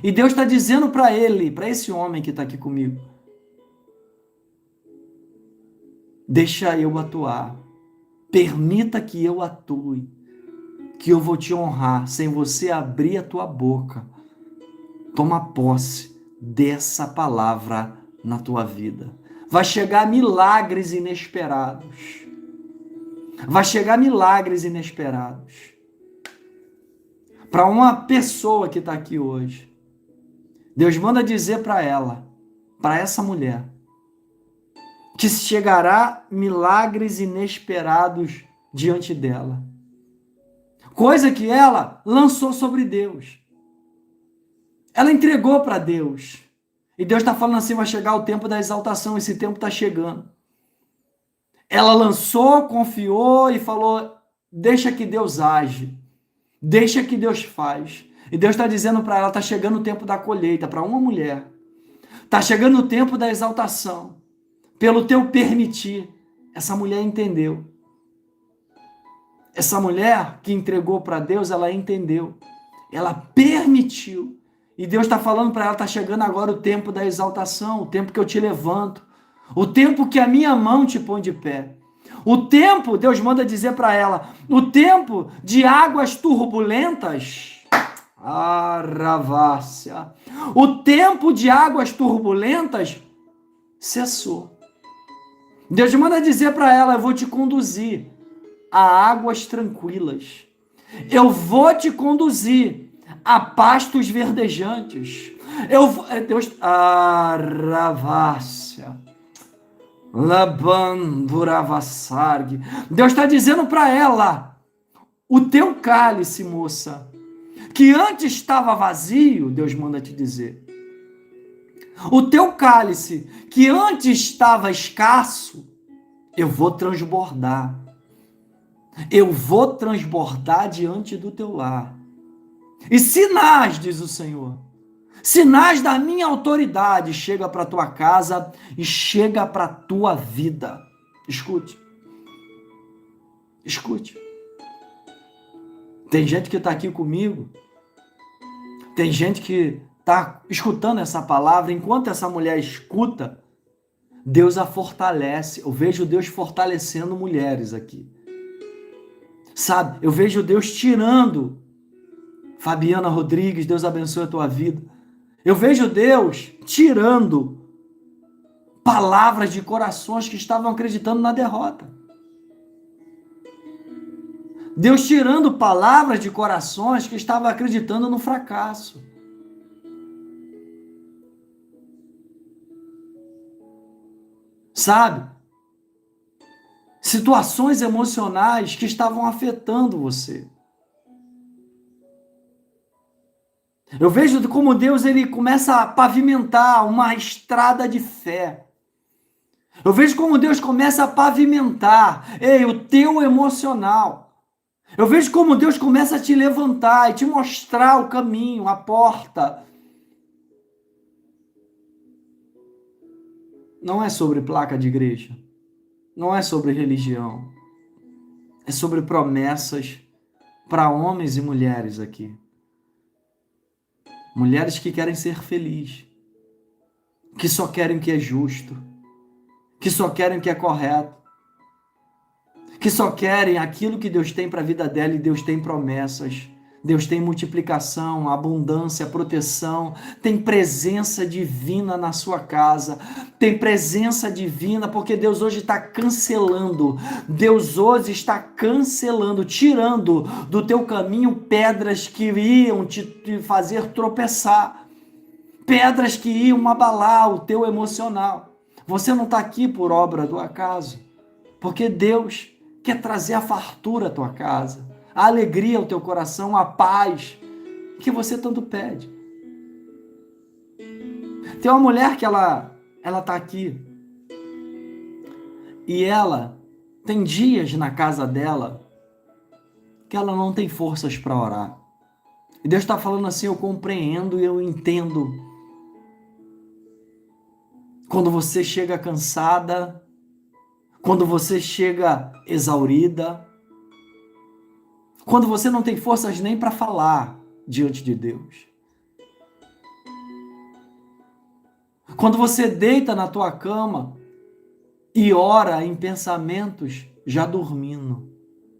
E Deus está dizendo para ele, para esse homem que está aqui comigo, deixa eu atuar. Permita que eu atue. Que eu vou te honrar sem você abrir a tua boca. Toma posse dessa palavra na tua vida. Vai chegar milagres inesperados. Vai chegar milagres inesperados. Para uma pessoa que está aqui hoje, Deus manda dizer para ela, para essa mulher, que chegará milagres inesperados diante dela. Coisa que ela lançou sobre Deus. Ela entregou para Deus. E Deus está falando assim, vai chegar o tempo da exaltação, esse tempo está chegando. Ela lançou, confiou e falou, deixa que Deus age. Deixa que Deus faz. E Deus está dizendo para ela, está chegando o tempo da colheita, para uma mulher. Está chegando o tempo da exaltação. Pelo teu permitir, essa mulher entendeu. Essa mulher que entregou para Deus, ela entendeu. Ela permitiu. E Deus está falando para ela, está chegando agora o tempo da exaltação, o tempo que eu te levanto, o tempo que a minha mão te põe de pé. O tempo, Deus manda dizer para ela, o tempo de águas turbulentas, Ravácia, o tempo de águas turbulentas cessou. Deus manda dizer para ela, eu vou te conduzir a águas tranquilas. Eu vou te conduzir a pastos verdejantes. Deus, Ravácia, Labanduravassarg. Deus está dizendo para ela, o teu cálice, moça, que antes estava vazio, Deus manda te dizer. O teu cálice, que antes estava escasso, eu vou transbordar. Eu vou transbordar diante do teu lar. E sinais, diz o Senhor, sinais da minha autoridade chega para a tua casa e chega para a tua vida. Escute. Escute. Tem gente que está aqui comigo, tem gente que está escutando essa palavra, enquanto essa mulher escuta, Deus a fortalece. Eu vejo Deus fortalecendo mulheres aqui. Sabe, eu vejo Deus tirando. Fabiana Rodrigues, Deus abençoe a tua vida. Eu vejo Deus tirando palavras de corações que estavam acreditando na derrota. Deus tirando palavras de corações que estavam acreditando no fracasso. Sabe? Situações emocionais que estavam afetando você. Eu vejo como Deus ele começa a pavimentar uma estrada de fé. Eu vejo como Deus começa a pavimentar, o teu emocional. Eu vejo como Deus começa a te levantar e te mostrar o caminho, a porta. Não é sobre placa de igreja. Não é sobre religião. É sobre promessas para homens e mulheres aqui. Mulheres que querem ser felizes. Que só querem o que é justo. Que só querem o que é correto. Que só querem aquilo que Deus tem para a vida dela, e Deus tem promessas. Deus tem multiplicação, abundância, proteção, tem presença divina na sua casa, tem presença divina, porque Deus hoje está cancelando, Deus hoje está cancelando, tirando do teu caminho pedras que iam te fazer tropeçar, pedras que iam abalar o teu emocional. Você não está aqui por obra do acaso, porque Deus quer trazer a fartura à tua casa, a alegria ao teu coração, a paz que você tanto pede. Tem uma mulher que ela tá aqui e ela tem dias na casa dela que ela não tem forças para orar. E Deus está falando assim: eu compreendo e eu entendo. Quando você chega cansada, quando você chega exaurida, quando você não tem forças nem para falar diante de Deus. Quando você deita na tua cama e ora em pensamentos já dormindo.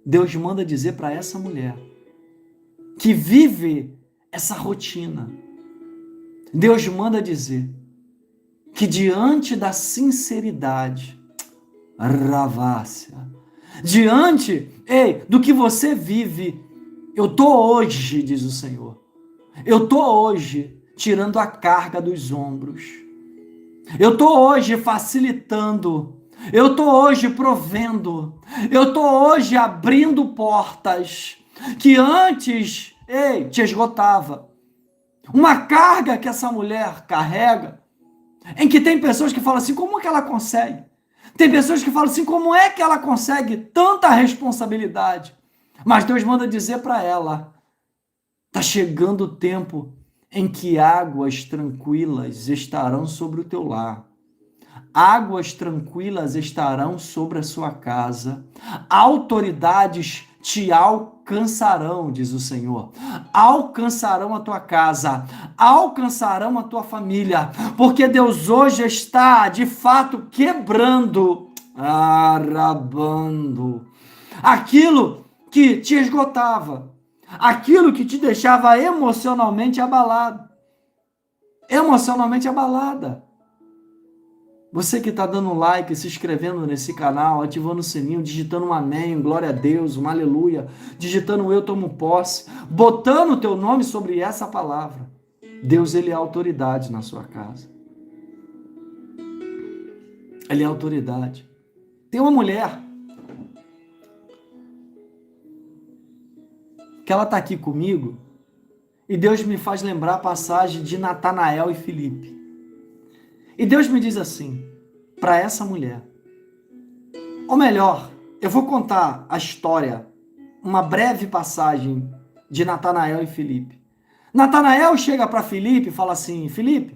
Deus manda dizer para essa mulher que vive essa rotina. Deus manda dizer que diante da sinceridade, ravácia, diante, do que você vive, eu tô hoje, diz o Senhor, eu tô hoje tirando a carga dos ombros, eu tô hoje facilitando, eu tô hoje provendo, eu tô hoje abrindo portas que antes, te esgotava. Uma carga que essa mulher carrega, em que tem pessoas que falam assim: como é que ela consegue? Tem pessoas que falam assim: como é que ela consegue tanta responsabilidade? Mas Deus manda dizer para ela: está chegando o tempo em que águas tranquilas estarão sobre o teu lar. Águas tranquilas estarão sobre a sua casa. Autoridades te alcançarão, diz o Senhor. Alcançarão a tua casa, alcançarão a tua família, porque Deus hoje está, de fato, quebrando, arabando, aquilo que te esgotava, aquilo que te deixava emocionalmente abalado. Emocionalmente abalada. Você que está dando like, se inscrevendo nesse canal, ativando o sininho, digitando um amém, glória a Deus, um aleluia, digitando um eu tomo posse, botando o teu nome sobre essa palavra. Deus, ele é autoridade na sua casa. Ele é autoridade. Tem uma mulher que ela está aqui comigo e Deus me faz lembrar a passagem de Natanael e Filipe. E Deus me diz assim, para essa mulher, ou melhor, eu vou contar a história, uma breve passagem de Natanael e Filipe. Natanael chega para Filipe e fala assim: Filipe,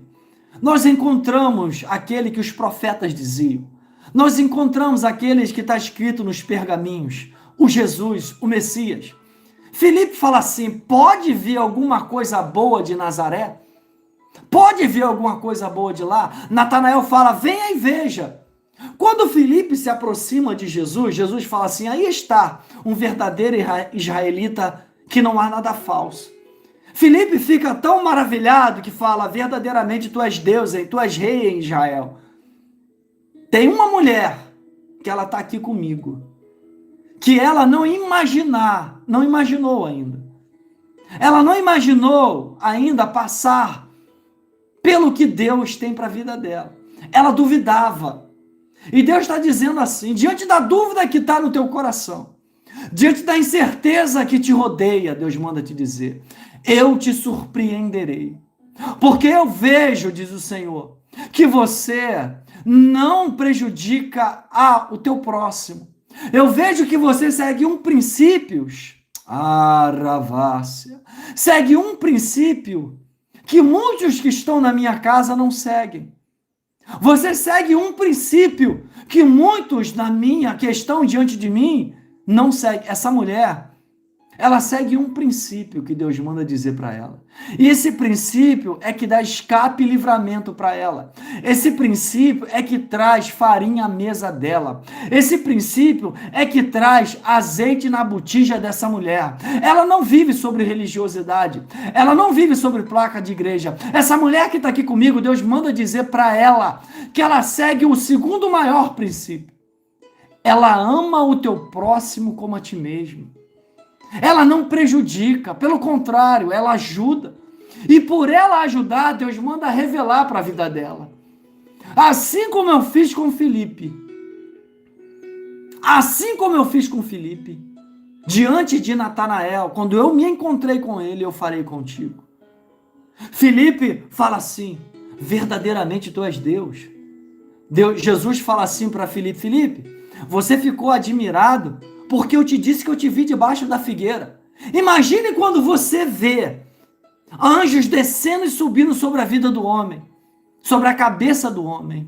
nós encontramos aquele que os profetas diziam, nós encontramos aqueles que está escrito nos pergaminhos, o Jesus, o Messias. Filipe fala assim: pode vir alguma coisa boa de Nazaré? Pode vir alguma coisa boa de lá? Natanael fala: venha e veja. Quando Filipe se aproxima de Jesus, Jesus fala assim: aí está um verdadeiro israelita que não há nada falso. Filipe fica tão maravilhado que fala: verdadeiramente tu és Deus, hein? Tu és rei em Israel. Tem uma mulher que ela está aqui comigo, que ela não imaginou ainda. Ela não imaginou ainda passar pelo que Deus tem para a vida dela. Ela duvidava. E Deus está dizendo assim, diante da dúvida que está no teu coração, diante da incerteza que te rodeia, Deus manda te dizer: eu te surpreenderei. Porque eu vejo, diz o Senhor, que você não prejudica o teu próximo. Eu vejo que você segue princípios, segue um princípio que muitos que estão na minha casa não seguem. Você segue um princípio que muitos que estão diante de mim não seguem. Essa mulher, ela segue um princípio que Deus manda dizer para ela. E esse princípio é que dá escape e livramento para ela. Esse princípio é que traz farinha à mesa dela. Esse princípio é que traz azeite na botija dessa mulher. Ela não vive sobre religiosidade. Ela não vive sobre placa de igreja. Essa mulher que está aqui comigo, Deus manda dizer para ela que ela segue o segundo maior princípio. Ela ama o teu próximo como a ti mesmo. Ela não prejudica, pelo contrário, ela ajuda. E por ela ajudar, Deus manda revelar para a vida dela. Assim como eu fiz com Filipe. Diante de Natanael, quando eu me encontrei com ele, eu farei contigo. Filipe fala assim: verdadeiramente tu és Deus. Jesus fala assim para Filipe: Filipe, você ficou admirado porque eu te disse que eu te vi debaixo da figueira. Imagine quando você vê anjos descendo e subindo sobre a vida do homem, sobre a cabeça do homem.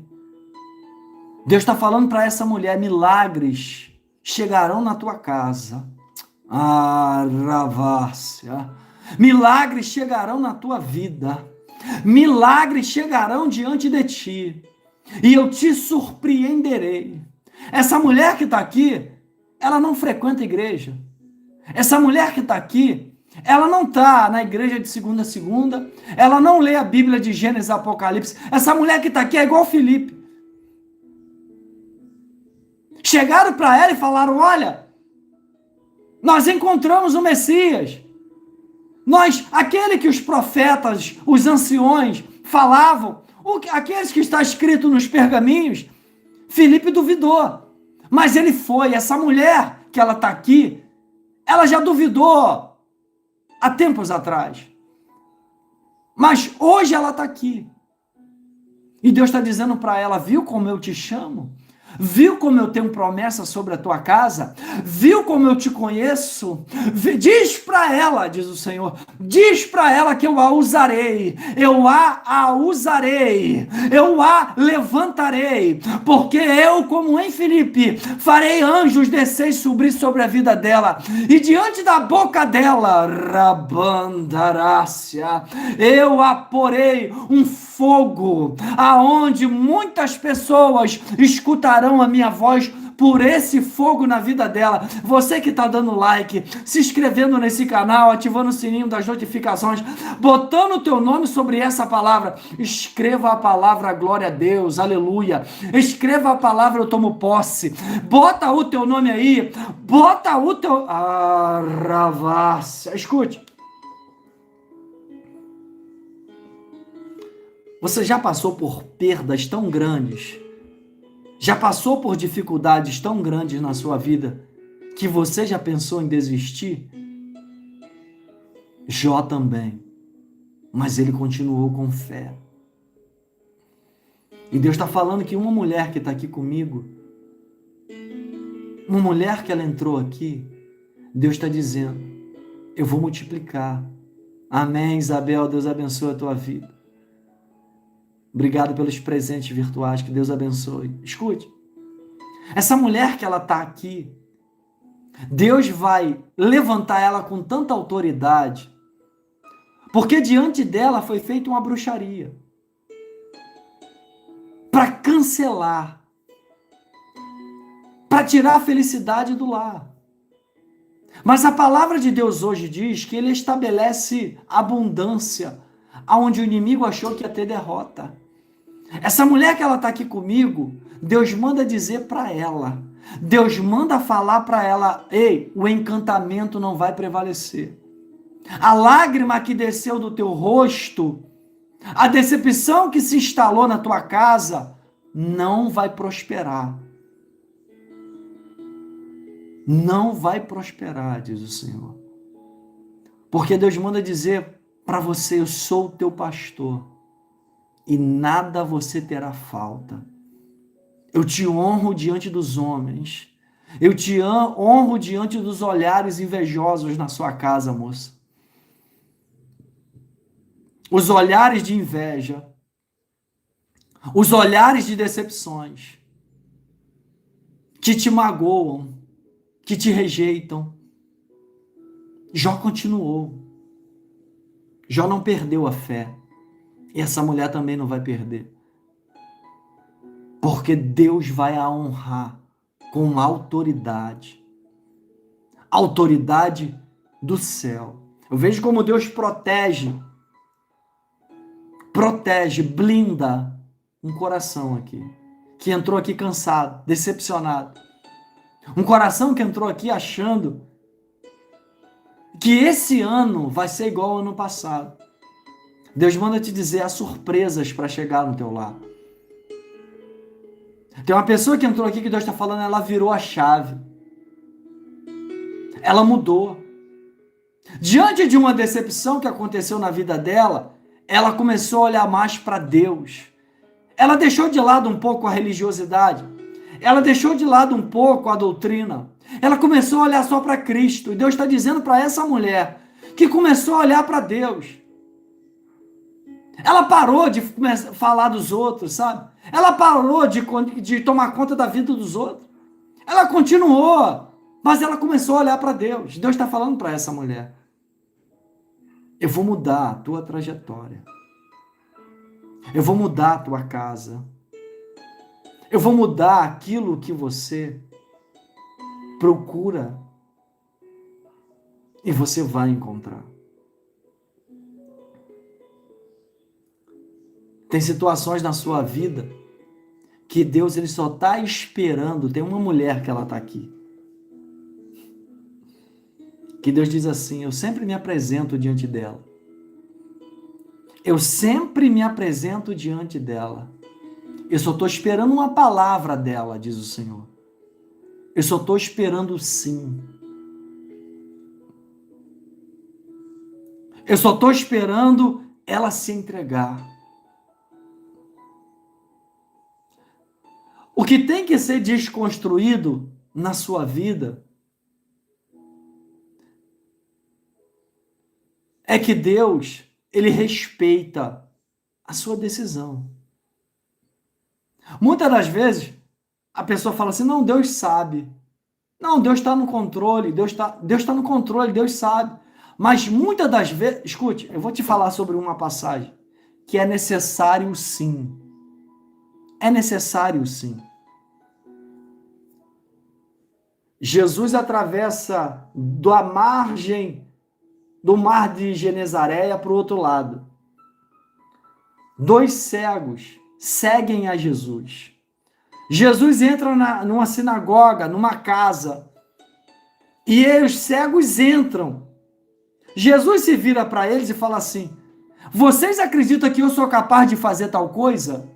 Deus está falando para essa mulher: milagres chegarão na tua casa. Milagres chegarão na tua vida. Milagres chegarão diante de ti. E eu te surpreenderei. Essa mulher que está aqui, ela não frequenta a igreja. Essa mulher que está aqui, ela não está na igreja de segunda a segunda. Ela não lê a Bíblia de Gênesis e Apocalipse. Essa mulher que está aqui é igual Filipe. Chegaram para ela e falaram: olha, nós encontramos o Messias. Aquele que os profetas, os anciões falavam, aqueles que está escrito nos pergaminhos, Filipe duvidou. Mas ele foi. Essa mulher que ela está aqui, ela já duvidou há tempos atrás. Mas hoje ela está aqui. E Deus está dizendo para ela: viu como eu te chamo? Viu como eu tenho promessa sobre a tua casa? Viu como eu te conheço? Diz para ela, diz o Senhor, diz para ela que eu a usarei, eu a usarei, eu a levantarei, porque eu, como em Filipe, farei anjos descer e subir sobre a vida dela, e diante da boca dela, rabandarácia, eu a porei um fogo, aonde muitas pessoas escutarão a minha voz por esse fogo na vida dela. Você que está dando like, se inscrevendo nesse canal, ativando o sininho das notificações, botando o teu nome sobre essa palavra, escreva a palavra glória a Deus, aleluia. Escreva a palavra eu tomo posse. Bota o teu nome aí, bota o teu... Ravassa. Escute. Você já passou por perdas tão grandes? Já passou por dificuldades tão grandes na sua vida que você já pensou em desistir? Jó também. Mas ele continuou com fé. E Deus está falando que uma mulher que está aqui comigo, uma mulher que ela entrou aqui, Deus está dizendo: eu vou multiplicar. Amém, Isabel, Deus abençoe a tua vida. Obrigado pelos presentes virtuais, que Deus abençoe. Escute, essa mulher que ela está aqui, Deus vai levantar ela com tanta autoridade, porque diante dela foi feita uma bruxaria para cancelar, para tirar a felicidade do lar. Mas a palavra de Deus hoje diz que ele estabelece abundância, aonde o inimigo achou que ia ter derrota. Essa mulher que ela está aqui comigo, Deus manda dizer para ela, Deus manda falar para ela, ei, o encantamento não vai prevalecer. A lágrima que desceu do teu rosto, a decepção que se instalou na tua casa, não vai prosperar. Não vai prosperar, diz o Senhor. Porque Deus manda dizer para você, eu sou o teu pastor e nada você terá falta. Eu te honro diante dos homens. Eu te honro diante dos olhares invejosos na sua casa, moça. Os olhares de inveja. Os olhares de decepções. Que te magoam. Que te rejeitam. Jó continuou. Jó não perdeu a fé. E essa mulher também não vai perder. Porque Deus vai a honrar com autoridade. Autoridade do céu. Eu vejo como Deus protege, blinda um coração aqui. Que entrou aqui cansado, decepcionado. Um coração que entrou aqui achando que esse ano vai ser igual ao ano passado. Deus manda te dizer, há surpresas para chegar no teu lar. Tem uma pessoa que entrou aqui que Deus está falando, ela virou a chave. Ela mudou. Diante de uma decepção que aconteceu na vida dela, ela começou a olhar mais para Deus. Ela deixou de lado um pouco a religiosidade. Ela deixou de lado um pouco a doutrina. Ela começou a olhar só para Cristo. E Deus está dizendo para essa mulher que começou a olhar para Deus. Ela parou de falar dos outros, sabe? Ela parou de tomar conta da vida dos outros. Ela continuou, mas ela começou a olhar para Deus. Deus está falando para essa mulher. Eu vou mudar a tua trajetória. Eu vou mudar a tua casa. Eu vou mudar aquilo que você procura. E você vai encontrar. Tem situações na sua vida que Deus ele só está esperando. Tem uma mulher que ela está aqui. Que Deus diz assim, eu sempre me apresento diante dela. Eu sempre me apresento diante dela. Eu só estou esperando uma palavra dela, diz o Senhor. Eu só estou esperando o sim. Eu só estou esperando ela se entregar. O que tem que ser desconstruído na sua vida é que Deus, ele respeita a sua decisão. Muitas das vezes, a pessoa fala assim, não, Deus sabe. Não, Deus está no controle, Deus tá no controle, Deus sabe. Mas muitas das vezes, escute, eu vou te falar sobre uma passagem, que é necessário sim. É necessário sim. Jesus atravessa da margem do mar de Genesareia para o outro lado. 2 cegos seguem a Jesus. Jesus entra numa sinagoga, numa casa, e os cegos entram. Jesus se vira para eles e fala assim, vocês acreditam que eu sou capaz de fazer tal coisa?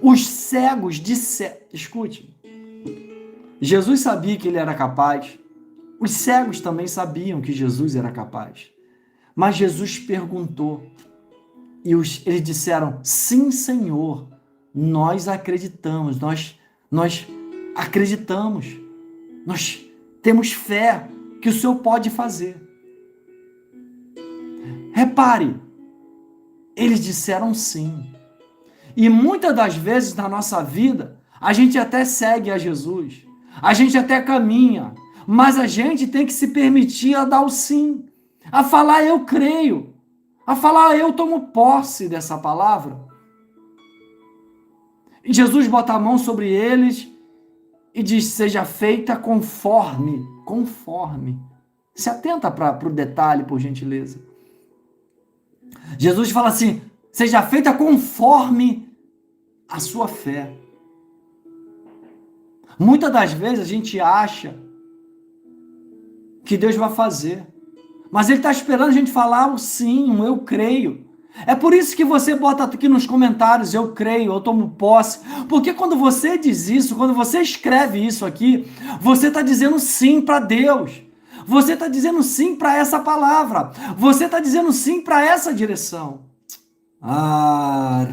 Os cegos disseram, escute, Jesus sabia que ele era capaz. Os cegos também sabiam que Jesus era capaz. Mas Jesus perguntou. E eles disseram, sim, Senhor, nós acreditamos. Nós acreditamos. Nós temos fé que o Senhor pode fazer. Repare, eles disseram sim. E muitas das vezes na nossa vida, a gente até segue a Jesus. A gente até caminha, mas a gente tem que se permitir a dar o sim, a falar eu creio, a falar eu tomo posse dessa palavra. E Jesus bota a mão sobre eles e diz, seja feita conforme. Se atenta para o detalhe, por gentileza. Jesus fala assim, seja feita conforme a sua fé. Muitas das vezes a gente acha que Deus vai fazer, mas Ele está esperando a gente falar o sim, um eu creio. É por isso que você bota aqui nos comentários, eu creio, eu tomo posse, porque quando você diz isso, quando você escreve isso aqui, você está dizendo sim para Deus, você está dizendo sim para essa palavra, você está dizendo sim para essa direção.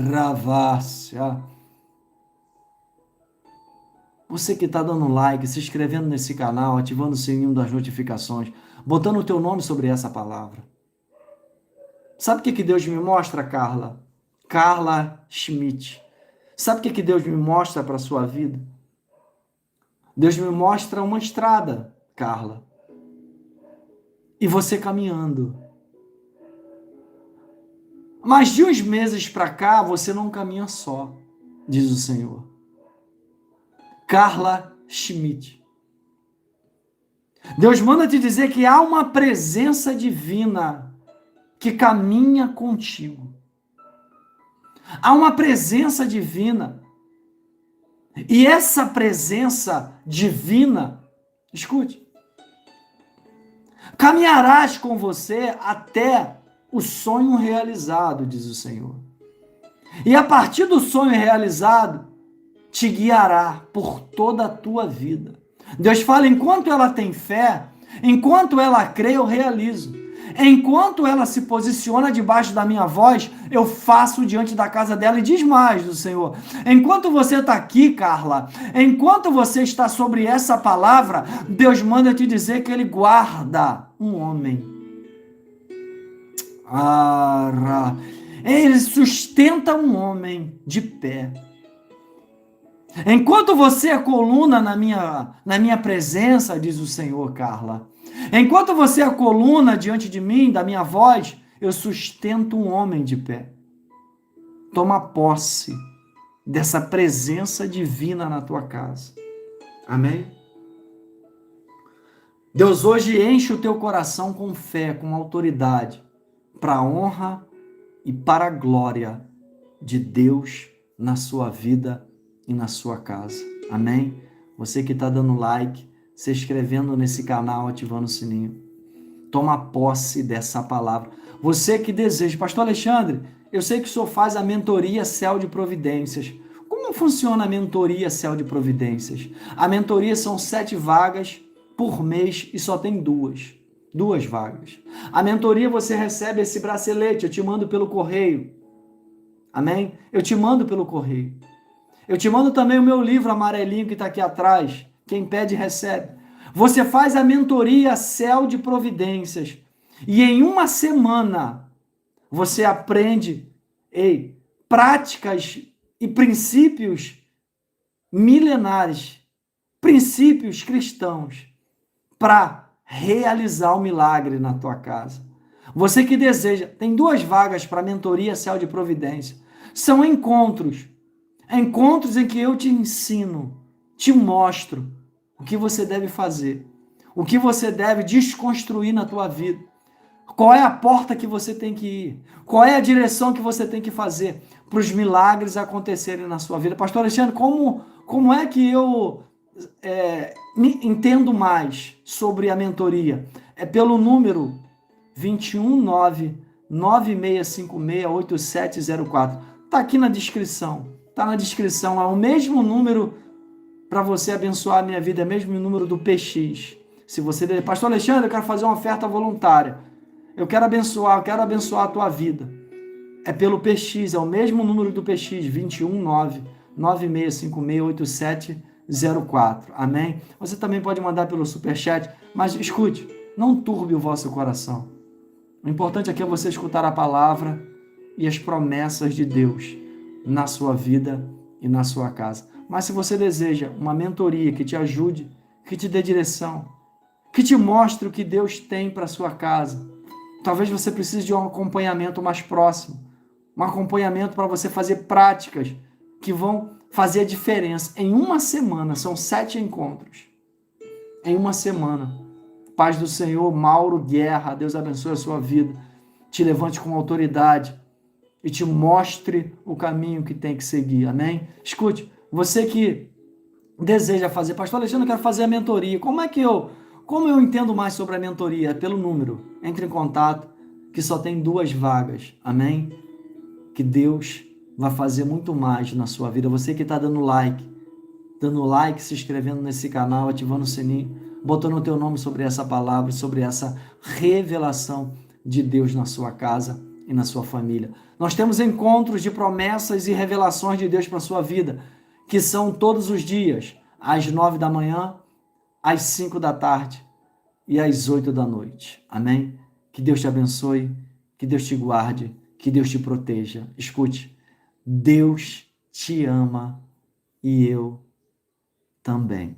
Ravácia. Você que está dando like, se inscrevendo nesse canal, ativando o sininho das notificações, botando o teu nome sobre essa palavra. Sabe o que Deus me mostra, Carla? Carla Schmidt. Sabe o que Deus me mostra para a sua vida? Deus me mostra uma estrada, Carla. E você caminhando. Mas de uns meses para cá, você não caminha só, diz o Senhor. Carla Schmidt. Deus manda te dizer que há uma presença divina que caminha contigo. Há uma presença divina. E essa presença divina, escute, caminharás com você até o sonho realizado, diz o Senhor. E a partir do sonho realizado, te guiará por toda a tua vida. Deus fala, enquanto ela tem fé, enquanto ela crê, eu realizo. Enquanto ela se posiciona debaixo da minha voz, eu faço diante da casa dela. E diz mais do Senhor. Enquanto você está aqui, Carla, enquanto você está sobre essa palavra, Deus manda te dizer que Ele guarda um homem. Ele sustenta um homem de pé. Enquanto você é coluna na minha presença, diz o Senhor, Carla, enquanto você é coluna diante de mim, da minha voz, eu sustento um homem de pé. Toma posse dessa presença divina na tua casa. Amém? Deus hoje enche o teu coração com fé, com autoridade, para a honra e para a glória de Deus na sua vida e na sua casa. Amém? Você que está dando like, se inscrevendo nesse canal, ativando o sininho. Toma posse dessa palavra. Você que deseja, Pastor Alexandre, eu sei que o senhor faz a mentoria Céu de Providências. Como funciona a mentoria Céu de Providências? A mentoria são 7 vagas por mês e só tem 2 vagas. A mentoria você recebe esse bracelete, eu te mando pelo correio. Amém? Eu te mando pelo correio. Eu te mando também o meu livro amarelinho que está aqui atrás. Quem pede, recebe. Você faz a mentoria Céu de Providências. E em uma semana, você aprende práticas e princípios milenares, princípios cristãos, para realizar o milagre na tua casa. Você que deseja, tem 2 vagas para a mentoria Céu de Providência. São encontros em que eu te ensino, te mostro o que você deve fazer, o que você deve desconstruir na tua vida, qual é a porta que você tem que ir, qual é a direção que você tem que fazer para os milagres acontecerem na sua vida. Pastor Alexandre, como é que eu me entendo mais sobre a mentoria? É pelo número 21996568704. Está aqui na descrição. Está na descrição, é o mesmo número para você abençoar a minha vida, é o mesmo número do PX. Se você der, Pastor Alexandre, eu quero fazer uma oferta voluntária, eu quero abençoar a tua vida. É pelo PX, é o mesmo número do PX, 21996568704. Amém? Você também pode mandar pelo Superchat, mas escute, não turbe o vosso coração. O importante aqui é você escutar a palavra e as promessas de Deus na sua vida e na sua casa. Mas se você deseja uma mentoria que te ajude, que te dê direção, que te mostre o que Deus tem para sua casa, talvez você precise de um acompanhamento mais próximo, um acompanhamento para você fazer práticas que vão fazer a diferença. Em uma semana, são 7 encontros. Em uma semana. Paz do Senhor, Mauro Guerra, Deus abençoe a sua vida, te levante com autoridade e te mostre o caminho que tem que seguir, amém? Escute, você que deseja fazer, pastor Alexandre, eu quero fazer a mentoria, como eu entendo mais sobre a mentoria? É pelo número, entre em contato, que só tem 2 vagas, amém? Que Deus vai fazer muito mais na sua vida, você que está dando like, se inscrevendo nesse canal, ativando o sininho, botando o teu nome sobre essa palavra, sobre essa revelação de Deus na sua casa e na sua família. Nós temos encontros de promessas e revelações de Deus para a sua vida, que são todos os dias, às 9 da manhã, às 5 da tarde e às 8 da noite. Amém? Que Deus te abençoe, que Deus te guarde, que Deus te proteja. Escute, Deus te ama e eu também.